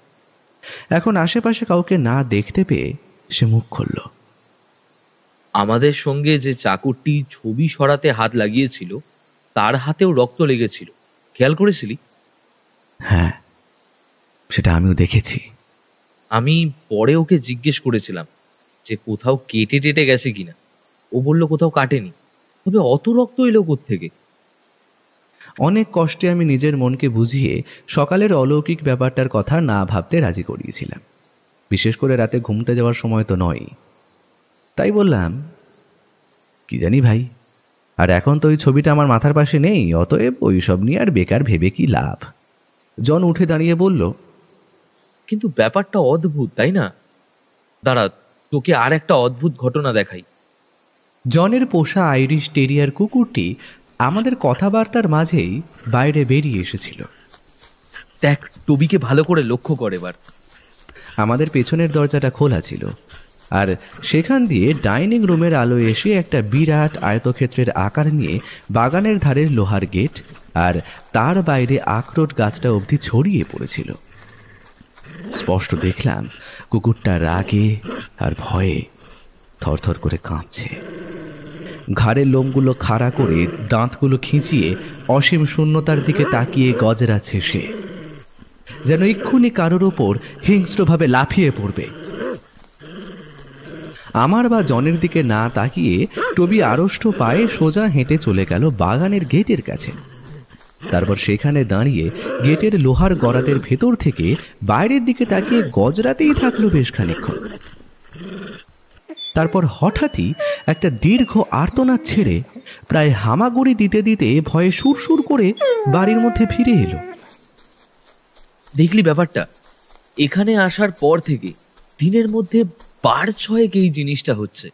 এখন আশেপাশে কাউকে না দেখতে পেয়ে সে মুখ খুলল। আমাদের সঙ্গে যে চাকরটি ছবি সরাতে হাত লাগিয়েছিল তার হাতেও রক্ত লেগেছিল, খেয়াল করেছিলি? হ্যাঁ, সেটা আমিও দেখেছি। আমি পরে ওকে জিজ্ঞেস করেছিলাম যে কোথাও কেটে টেটে গেছে কিনা। ও বলল কোথাও কাটেনি, তবে অত রক্ত এলো কোত্থেকে? অনেক কষ্টে আমি নিজের মনকে বুঝিয়ে সকালের অলৌকিক ব্যাপারটার কথা না ভাবতে রাজি করিয়েছিলাম। বিশেষ করে রাতে ঘুমতে যাওয়ার সময় তো নয়। তাই বললাম, কি জানি ভাই, আর এখন তো ওই ছবিটা আমার মাথার পাশে নেই, অতএব ওই সব নিয়ে আর বেকার ভেবে কি লাভ। জন উঠে দাঁড়িয়ে বলল, কিন্তু ব্যাপারটা অদ্ভুত, তাই না? দাঁড়া, তোকে আর একটা অদ্ভুত ঘটনা দেখাই। জনের পোষা আইরিশ টেরিয়ার কুকুরটি আমাদের কথাবার্তার মাঝেই বাইরে বেরিয়ে এসেছিল। দেখ, টবিকে ভালো করে লক্ষ্য কর এবার। আমাদের পেছনের দরজাটা খোলা ছিল, আর সেখান দিয়ে ডাইনিং রুমের আলো এসে একটা বিরাট আয়তক্ষেত্রের আকার নিয়ে বাগানের ধারের লোহার গেট আর তার বাইরে আখরোট গাছটা অবধি ছড়িয়ে পড়েছিল। স্পষ্ট দেখলাম কুকুরটা রাগে আর ভয়ে থরথর করে কাঁপছে। ঘাড়ের লোমগুলো খাড়া করে দাঁতগুলো খিঁচিয়ে অসীম শূন্যতার দিকে তাকিয়ে গজরাচ্ছে সে, যেন এক্ষুনি কারোর ওপর হিংস্রভাবে লাফিয়ে পড়বে। আমার বা জনের দিকে না তাকিয়ে টবি আড়ষ্ট পায়ে সোজা হেঁটে চলে গেল বাগানের গেটের কাছে। তারপর সেখানে দাঁড়িয়ে গেটের লোহার গরাদের ভেতর থেকে বাইরের দিকে তাকিয়ে গজরাতেই থাকলো বেশ খানিকক্ষণ। তারপর হঠাৎই একটা দীর্ঘ আর্তনাদ ছেড়ে প্রায় হামাগুড়ি দিতে দিতে ভয়ে সুরসুর করে বাড়ির মধ্যে ফিরে এলো। দেখলি ব্যাপারটা? এখানে আসার পর থেকে দিনের মধ্যে 12-6 এই জিনিসটা হচ্ছে।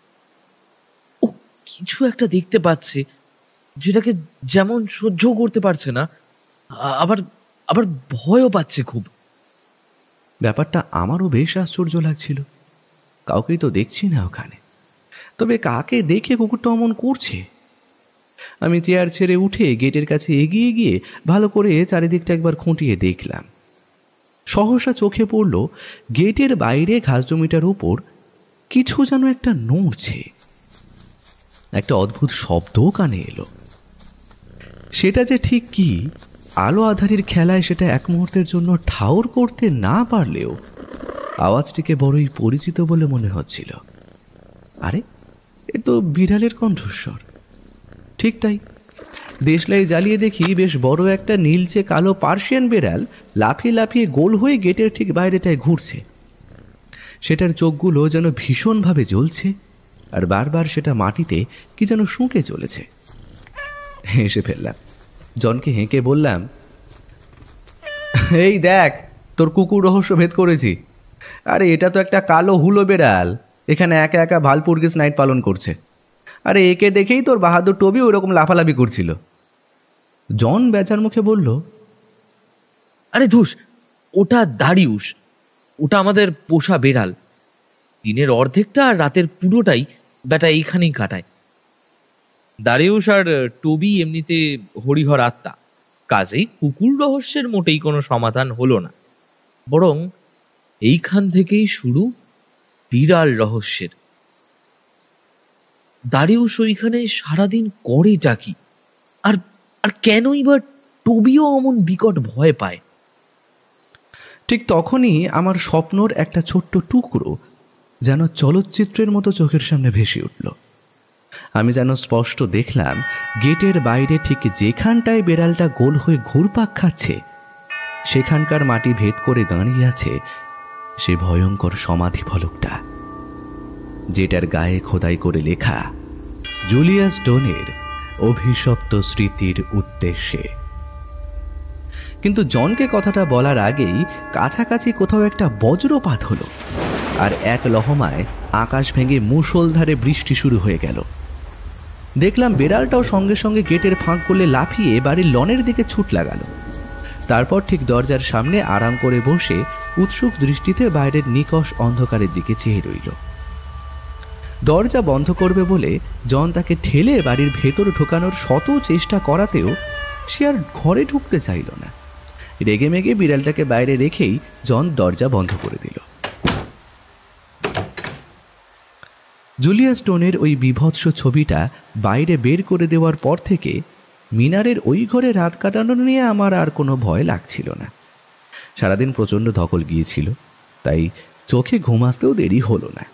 ও কিছু একটা দেখতে পাচ্ছে যেটাকে যেমন সহ্য করতে পারছে না, আবার আবার ভয়ও পাচ্ছে খুব। ব্যাপারটা আমারও বেশ আশ্চর্য লাগছিল। কাউকেই তো দেখছি না ওখানে, তবে কাকে দেখে কুকুরটা অমন করছে? আমি চেয়ার ছেড়ে উঠে গেটের কাছে এগিয়ে গিয়ে ভালো করে চারিদিকটা একবার খুঁটিয়ে দেখলাম। সহসা চোখে পড়ল গেটের বাইরে ঘাস জমিটার উপর কিছু যেন একটা নড়ছে। একটা অদ্ভুত শব্দও কানে এলো। সেটা যে ঠিক কি, আলো আধারির খেলায় সেটা এক মুহূর্তের জন্য ঠাউর করতে না পারলেও আওয়াজটিকে বড়ই পরিচিত বলে মনে হচ্ছিল। আরে, এ তো বিড়ালের কণ্ঠস্বর। ঠিক তাই, দেশলাই জ্বালিয়ে দেখি বেশ বড় একটা নীলচে কালো পার্সিয়ান বিড়াল লাফিয়ে লাফিয়ে গোল হয়ে গেটের ঠিক বাইরেটায় ঘুরছে। সেটার চোখগুলো যেন ভীষণভাবে জ্বলছে, আর বারবার সেটা মাটিতে কি যেন শুঁকে চলেছে। হেসে ফেললাম। জনকে হেঁকে বললাম, এই দেখ, তোর কুকুর রহস্য ভেদ করেছি। আরে এটা তো একটা কালো হুলো বেড়াল, এখানে একা একা ভালপুরগিস নাইট পালন করছে। আরে একে দেখেই তোর বাহাদুর টবি ওরকম লাফালাফি করছিল। জন বেচার মুখে বলল, আরে ধুস, ওটা দাড়িউস, ওটা আমাদের পোষা বেড়াল। দিনের অর্ধেকটা আর রাতের পুরোটাই বেটা এইখানেই কাটায়। দাড়িউস আর টবি এমনিতে হরিহর আত্মা, কাজেই কুকুর রহস্যের মোটেই কোনো সমাধান হলো না, বরং এইখান থেকেই শুরু বিড়াল রহস্যের। দাড়িউস ওইখানে সারাদিন করেটা কি, আর আর কেনই বা টবিও অমন বিকট ভয় পায়? ঠিক তখনই আমার স্বপ্নর একটা ছোট্ট টুকরো যেন চলচ্চিত্রের মতো চোখের সামনে ভেসে উঠল। আমি যেন স্পষ্ট দেখলাম গেটের বাইরে ঠিক যেখানটায় বেড়ালটা গোল হয়ে ঘুরপাক খাচ্ছে, সেখানকার মাটি ভেদ করে দাঁড়িয়ে আছে সে ভয়ঙ্কর সমাধি ফলকটা, যেটার গায়ে খোদাই করে লেখা জুলিয়াস ডনের অভিশপ্ত স্মৃতির উদ্দেশ্যে। কিন্তু জনকে কথাটা বলার আগেই কাছাকাছি কোথাও একটা বজ্রপাত হলো, আর এক লহমায় আকাশ ভেঙে মুষলধারে বৃষ্টি শুরু হয়ে গেল। দেখলাম বেড়ালটাও সঙ্গে সঙ্গে গেটের ফাঁক করলে লাফিয়ে বাড়ির লনের দিকে ছুট লাগালো। তারপর ঠিক দরজার সামনে আরাম করে বসে উৎসুক দৃষ্টিতে বাইরের নিকষ অন্ধকারের দিকে চেয়ে রইল। দরজা বন্ধ করবে বলে জন তাকে ঠেলে বাড়ির ভেতর ঢোকানোর শত চেষ্টা করাতেও সে আর ঘরে ঢুকতে চাইল না। রেগে মেগে বিড়ালটাকে বাইরে রেখেই জন দরজা বন্ধ করে দিল। জুলিয়াস টোনের ওই বিভৎস ছবিটা বাইরে বের করে দেওয়ার পর থেকে মিনারের ওই ঘরে রাত কাটানো নিয়ে আমার আর কোনো ভয় লাগছিল না। সারাদিন প্রচণ্ড ধকল গিয়েছিল, তাই চোখে ঘুম আসতেও দেরি হলো না।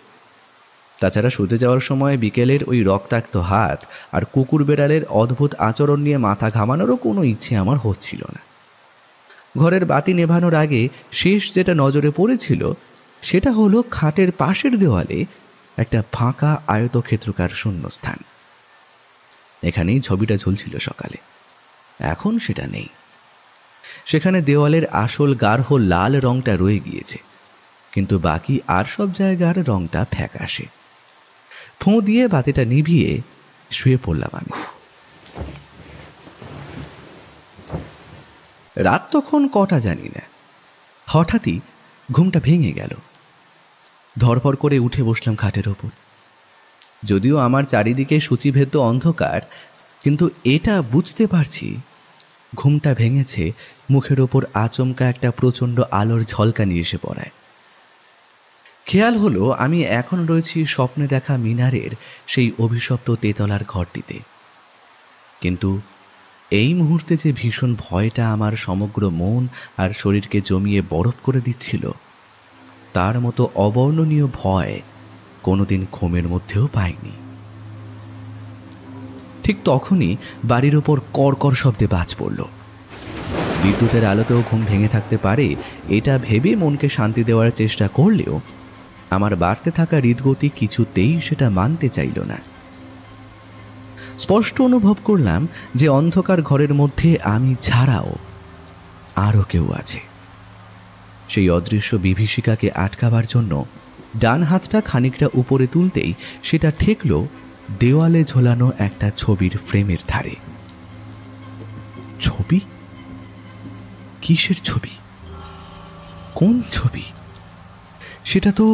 তাছাড়া শুতে যাওয়ার সময় বিকেলের ওই রক্তাক্ত হাত আর কুকুর বেড়ালের অদ্ভুত আচরণ নিয়ে মাথা ঘামানোরও কোনো ইচ্ছে আমার হচ্ছিল না। ঘরের বাতি নেভানোর আগে শেষ যেটা নজরে পড়েছিল সেটা হলো খাটের পাশের দেওয়ালে একটা ফাঁকা আয়তক্ষেত্রকার শূন্যস্থান। এখানেই ছবিটা ঝুলছিল সকালে, এখন সেটা নেই। সেখানে দেওয়ালের আসল গাঢ় লাল রংটা রয়ে গিয়েছে, কিন্তু বাকি আর সব জায়গার রংটা ফ্যাকাশে। ফোঁ দিয়ে বাতিটা নিভিয়ে শুয়ে পড়লাম আমি। রাত তখন কটা জানি না, হঠাৎই ঘুমটা ভেঙে গেল। ধরফর করে উঠে বসলাম খাটের ওপর। যদিও আমার চারিদিকে সূচিভেদ্য অন্ধকার, কিন্তু এটা বুঝতে পারছি ঘুমটা ভেঙেছে মুখের ওপর আচমকা একটা প্রচণ্ড আলোর ঝলকানি এসে পড়ায়। খেয়াল হলো আমি এখন রয়েছি স্বপ্নে দেখা মিনারের সেই অভিশপ্ত তেতলার ঘরটিতে। কিন্তু এই মুহূর্তে যে ভীষণ ভয়টা আমার সমগ্র মন আর শরীরকে জমিয়ে বরফ করে দিচ্ছিল, তার মতো অবর্ণনীয় ভয় কোনোদিন ঘুমের মধ্যেও পাইনি। ঠিক তখনই বাড়ির ওপর কড়কড় শব্দে বাজ পড়ল। বিদ্যুতের আলোতেও ঘুম ভেঙে থাকতে পারে এটা ভেবে মনকে শান্তি দেওয়ার চেষ্টা করলেও আমার বাড়তে থাকা হৃদগতি কিছুতেই সেটা মানতে চাইল না। স্পষ্ট অনুভব করলাম যে অন্ধকার ঘরের মধ্যে আমি ছাড়াও আরও কেউ আছে। সেই অদৃশ্য বিভীষিকাকে আটকাবার জন্য ডান হাতটা খানিকটা উপরে তুলতেই সেটা ঠেকল দেওয়ালে ঝোলানো একটা ছবির ফ্রেমের ধারে। ছবি? কিসের ছবি? কোন ছবি? সেটা তো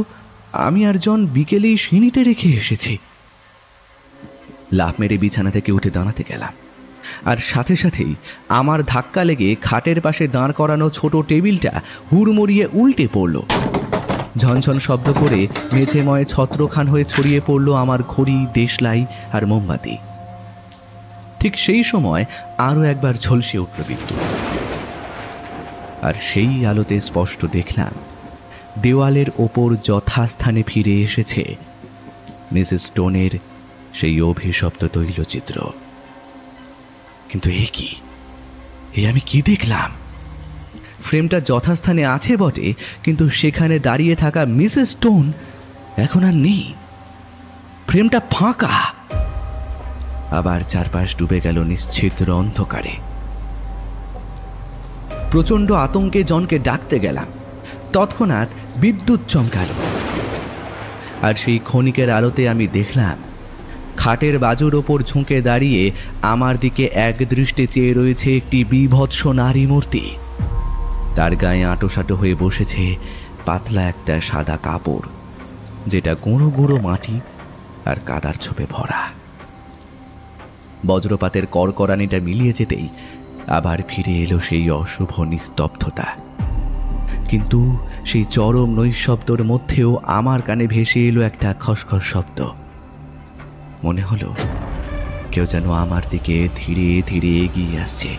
আমি আর জন বিকেলেই সিঁড়িতে রেখে এসেছি। লাফ মেরে বিছানা থেকে উঠে দাঁড়াতে গেলাম, আর সাথে সাথেই আমার ধাক্কা লেগে খাটের পাশে দাঁড় করানো ছোট টেবিলটা হুড়মুড়িয়ে উল্টে পড়ল। ঝনঝন শব্দ করে মেঝেময় ছত্রখান হয়ে ছড়িয়ে পড়ল আমার ঘড়ি, দেশলাই আর মোমবাতি। ঠিক সেই সময় আরও একবার ঝলসে উঠল বিদ্যুৎ, আর সেই আলোতে স্পষ্ট দেখলাম দেওয়ালের ওপর যথাস্থানে ফিরে এসেছে মিসেস স্টোনের সেই অভিশপ্ত তৈলচিত্র। কিন্তু এ কি? আমি কি দেখলাম? ফ্রেমটা যথাস্থানে আছে বটে, কিন্তু সেখানে দাঁড়িয়ে থাকা মিসেস স্টোন এখন আর নেই। ফ্রেমটা ফাঁকা। আবার চারপাশ ডুবে গেল নিশ্ছিদ্র অন্ধকারে। প্রচণ্ড আতঙ্কে জনকে ডাকতে গেলাম। তৎক্ষণাৎ বিদ্যুৎ চমকালো, আর সেই ক্ষণিকের আলোতে আমি দেখলাম খাটের বাজুর ওপর ঝুঁকে দাঁড়িয়ে আমার দিকে এক দৃষ্টে চেয়ে রয়েছে একটি বীভৎস নারী মূর্তি। তার গায়ে আঁটোসাঁটো হয়ে বসেছে পাতলা একটা সাদা কাপড়, যেটা গুঁড়ো গুঁড়ো মাটি আর কাদার ছোপে ভরা। বজ্রপাতের কড়কড়ানিটা মিলিয়ে যেতেই আবার ফিরে এলো সেই অশুভ নিস্তব্ধতা। কিন্তু সেই চরম নৈশব্দর মধ্যেও আমার কানে ভেসে এলো একটা খসখস শব্দ। মনে হলো কেউ যেন আমার দিকে ধীরে ধীরে এগিয়ে আসছে,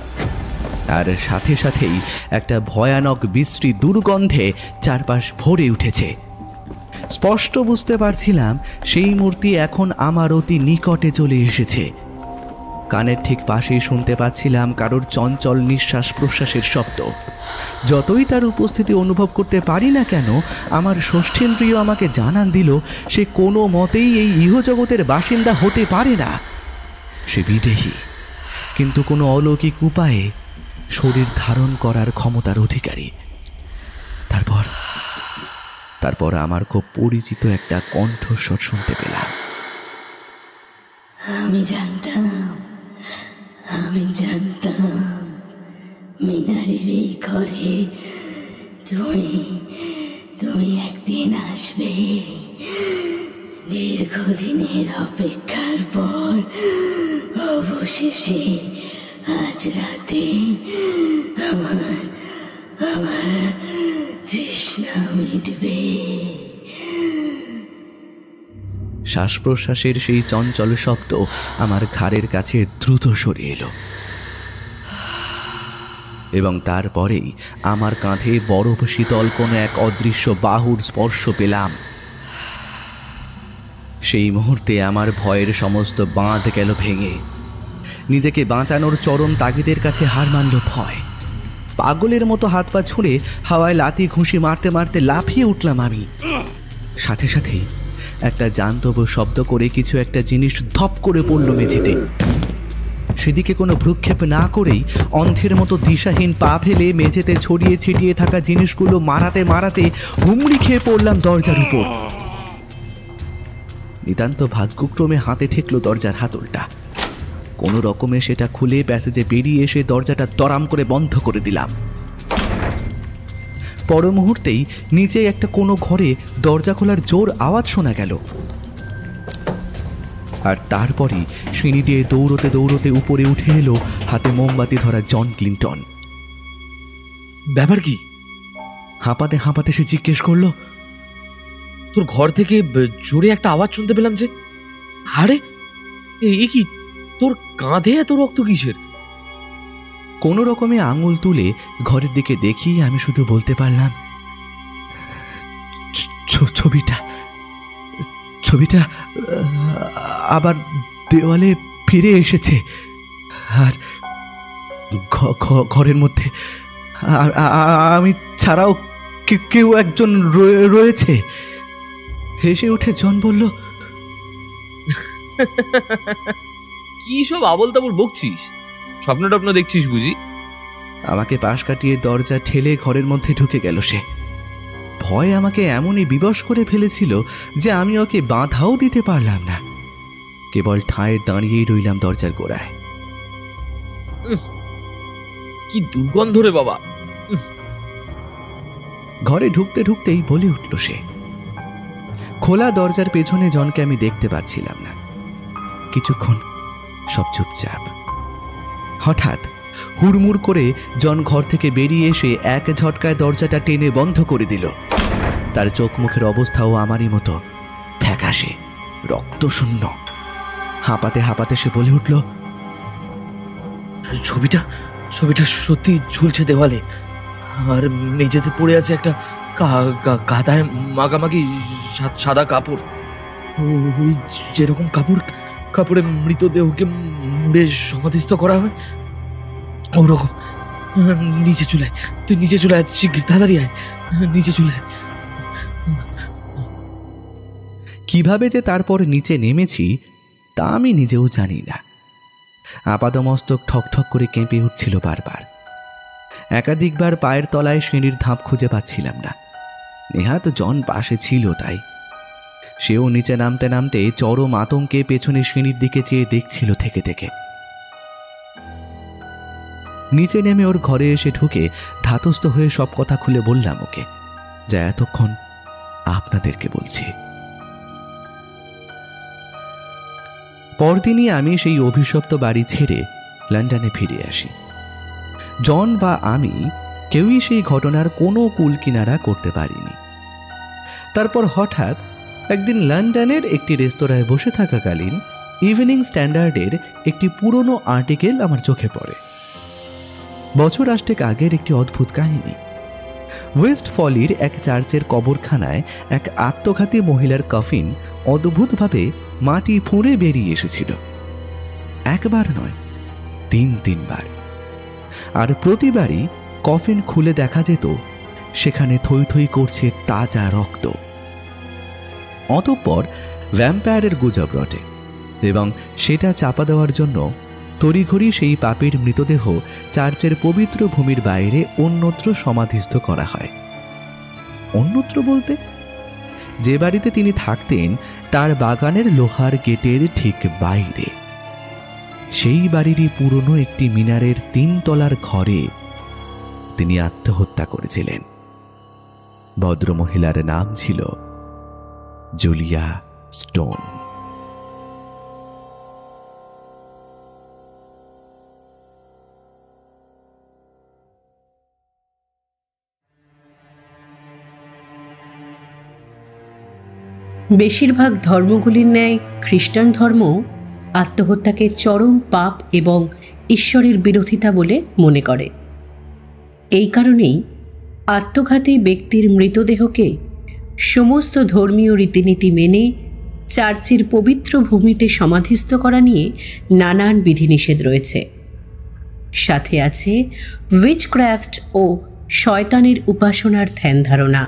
আর সাথে সাথেই একটা ভয়ানক বিশ্রী দুর্গন্ধে চারপাশ ভরে উঠেছে। স্পষ্ট বুঝতে পারছিলাম সেই মূর্তি এখন আমার অতি নিকটে চলে এসেছে। কানের ঠিক পাশেই শুনতে পাচ্ছিলাম কারোর চঞ্চল নিঃশ্বাস প্রশ্বাসের শব্দ। যতই তার উপস্থিতি অনুভব করতে পারি না কেন, আমার ষষ্ঠেন্দ্রিয় আমাকে জানান দিল সে কোনো মতেই এই ইহজগতের বাসিন্দা হতে পারে না। সে বিদেহী, কিন্তু কোনো অলৌকিক উপায়ে শরীর ধারণ করার ক্ষমতার অধিকারী। তারপর আমার খুব পরিচিত একটা কণ্ঠস্বর শুনতে পেলাম। আমি জানতাম মিনারের এই ঘরে তুমি একদিন আসবে। দীর্ঘদিনের অপেক্ষার পর অবশেষে আজ রাতে আমার তৃষ্ণা মিটবে। শ্বাস প্রশ্বাসের সেই চঞ্চল শব্দ আমার ঘাড়ের কাছে দ্রুত সরে এলো, এবং তারপরেই আমার কাঁধে বরফ শীতল কোনো এক অদৃশ্য বাহুর স্পর্শ পেলাম। সেই মুহূর্তে আমার ভয়ের সমস্ত বাঁধ গেল ভেঙে। নিজেকে বাঁচানোর চরম তাগিদের কাছে হার মানল ভয়। পাগলের মতো হাত পা ছুঁড়ে হাওয়ায় লাথি ঘুষি মারতে মারতে লাফিয়ে উঠলাম আমি। সাথে সাথেই একটা জান্তব শব্দ করে কিছু একটা জিনিস ধপ করে পড়ল মেঝেতে। সেদিকে কোনো ভ্রুক্ষেপ না করেই অন্ধের মতো দিশাহীন পা ফেলে মেঝেতে ছড়িয়ে ছিটিয়ে থাকা জিনিসগুলো মারাতে মারাতে হুমড়ি খেয়ে পড়লাম দরজার উপর। নিতান্ত ভাগ্যক্রমে হাতে ঠেকলো দরজার হাতলটা। কোনো রকমে সেটা খুলে প্যাসেজে বেরিয়ে এসে দরজাটা দরাম করে বন্ধ করে দিলাম। পর মুহূর্তেই নিচে একটা কোনো ঘরে দরজা খোলার জোর আওয়াজ শোনা গেল, আর তারপরই সিঁড়ি দিয়ে দৌড়তে দৌড়তে উপরে উঠে এলো হাতে মোমবাতি ধরা জন ক্লিন্টন। ব্যাপার কি? হাঁপাতে হাঁপাতে সে জিজ্ঞেস করলো। তোর ঘর থেকে জোরে একটা আওয়াজ শুনতে পেলাম যে। আরে এ কি, তোর কাঁধে এত রক্ত কিসের? কোনো রকমে আঙুল তুলে ঘরের দিকে দেখিয়ে আমি শুধু বলতে পারলাম, ছবিটা আবার দেওয়ালে ফিরে এসেছে, আর ঘরের মধ্যে আমি ছাড়াও কেউ একজন রয়েছে। হেসে উঠে জন বলল, কি সব আবল তাবল বকছিস? স্বপ্ন টপ্ন দেখছিস বুঝি? আমাকে পাশ কাটিয়ে দরজা ঠেলে ঘরের মধ্যে ঢুকে গেল সে। ভয় আমাকে এমনই বিবশ করে ফেলেছিল যে আমি ওকে বাধাও দিতে পারলাম না। কেবল ঠায় দাঁড়িয়েই রইলাম দরজার গোড়ায়। কি দুর্গন্ধ রে বাবা! ঘরে ঢুকতে ঢুকতেই বলে উঠল সে। খোলা দরজার পেছনে জনকে আমি দেখতে পাচ্ছিলাম না। কিছুক্ষণ সব চুপচাপ। হঠাৎ হুড়মুড় করে জন ঘর থেকে বেরিয়ে এসে এক ঝটকায় দরজাটা টেনে বন্ধ করে দিল। তার চোখ মুখের অবস্থাও আমারই মতো, ফ্যাকাশে, রক্তশূন্য। হাঁপাতে হাঁপাতে সে বলে উঠল, ছবিটা সত্যি ঝুলছে দেওয়ালে, আর মেঝেতে পড়ে আছে একটা কাদায় মাখামাখি সাদা কাপড়। ওই যেরকম কাপড়ে মৃতদেহকে মুড়ে সমাধিস্থ করা হয়, ওরকম। নিচে চলে আয়, তুই নিচে চলে আয়, শিগগির তাড়াতাড়ি আয়, নিচে চলে আয়। কিভাবে যে তারপর নিচে নেমেছি তা আমি নিজেও জানি না। আপাদমস্তক ঠকঠক করে কেঁপে উঠছিল বারবার। একাধিকবার পায়ের তলায় সিঁড়ির ধাপ খুঁজে পাচ্ছিলাম না। নেহাত জন পাশে ছিল, তাই সেও নিচে নামতে নামতে চরম আতঙ্কে পেছনে সিঁড়ির দিকে চেয়ে দেখছিল থেকে থেকে। নিচে নেমে ওর ঘরে এসে ঢুকে ধাতস্থ হয়ে সব কথা খুলে বললাম ওকে, যা এতক্ষণ আপনাদেরকে বলছি। পরদিনই আমি সেই অভিশপ্ত বাড়ি ছেড়ে লন্ডনে ফিরে আসি। জন বা আমি কেউই সেই ঘটনার কোনো কুল কিনারা করতে পারিনি। তারপর হঠাৎ একদিন লন্ডনের একটি রেস্তোরাঁয় বসে থাকাকালীন ইভিনিং স্ট্যান্ডার্ডের একটি পুরনো আর্টিকেল আমার চোখে পড়ে। বছর 8 আগের একটি অদ্ভুত কাহিনী। ওয়েস্ট ফলির এক চার্চের কবরখানায় এক আত্মঘাতী মহিলার কফিন অদ্ভুতভাবে মাটি ফুঁড়ে বেরিয়ে এসেছিল। একবার নয়, 3বার। আর প্রতিবারই কফিন খুলে দেখা যেত সেখানে থই থই করছে তাজা রক্ত। অতঃপর ভ্যাম্পায়ারের গুজব রটে এবং সেটা চাপা দেওয়ার জন্য তড়িঘড়ি সেই পাপীর মৃতদেহ চার্চের পবিত্র ভূমির বাইরে অন্যত্র সমাধিস্থ করা হয়। অন্যত্র বলতে, যে বাড়িতে তিনি থাকতেন তার বাগানের লোহার গেটের ঠিক বাইরে। সেই বাড়িরই পুরনো একটি মিনারের 3 তলার ঘরে তিনি আত্মহত্যা করেছিলেন। ভদ্রমহিলার নাম ছিল জুলিয়া স্টোন। বেশিরভাগ ধর্মগুলির ন্যায় খ্রিস্টান ধর্ম আত্মহত্যাকে চরম পাপ এবং ঈশ্বরের বিরোধিতা বলে মনে করে। এই কারণেই আত্মঘাতী ব্যক্তির মৃতদেহকে সমস্ত ধর্মীয় রীতিনীতি মেনে চার্চের পবিত্র ভূমিতে সমাধিস্থ করা নিয়ে নানান বিধিনিষেধ রয়েছে। সাথে আছে উইচক্রাফট ও শয়তানের উপাসনার ধ্যান ধারণা।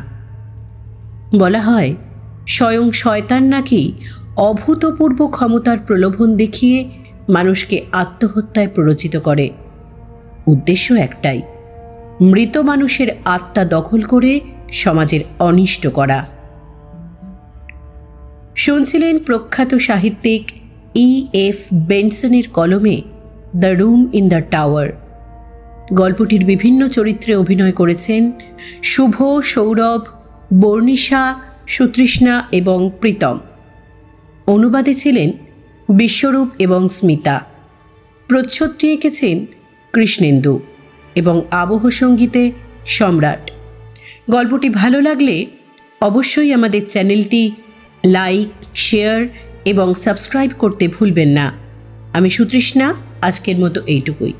বলা হয় স্বয়ং শয়তান নাকি অভূতপূর্ব ক্ষমতার প্রলোভন দেখিয়ে মানুষকে আত্মহত্যায় প্ররোচিত করে। উদ্দেশ্য একটাই, মৃত মানুষের আত্মা দখল করে সমাজের অনিষ্ট করা। শুনছিলেন প্রখ্যাত সাহিত্যিক E.F. বেনসনের কলমে the room in the tower. গল্পটির বিভিন্ন চরিত্রে অভিনয় করেছেন শুভ, সৌরভ, বর্ণিশা, সুতৃষ্ণা এবং প্রীতম। অনুবাদে ছিলেন বিশ্বরূপ এবং স্মিতা। প্রচ্ছদটি এঁকেছেন কৃষ্ণেন্দু এবং আবহ সঙ্গীতে সম্রাট। গল্পটি ভালো লাগলে অবশ্যই আমাদের চ্যানেলটি লাইক, শেয়ার এবং সাবস্ক্রাইব করতে ভুলবেন না। আমি সুতৃষ্ণা, আজকের মতো এইটুকুই।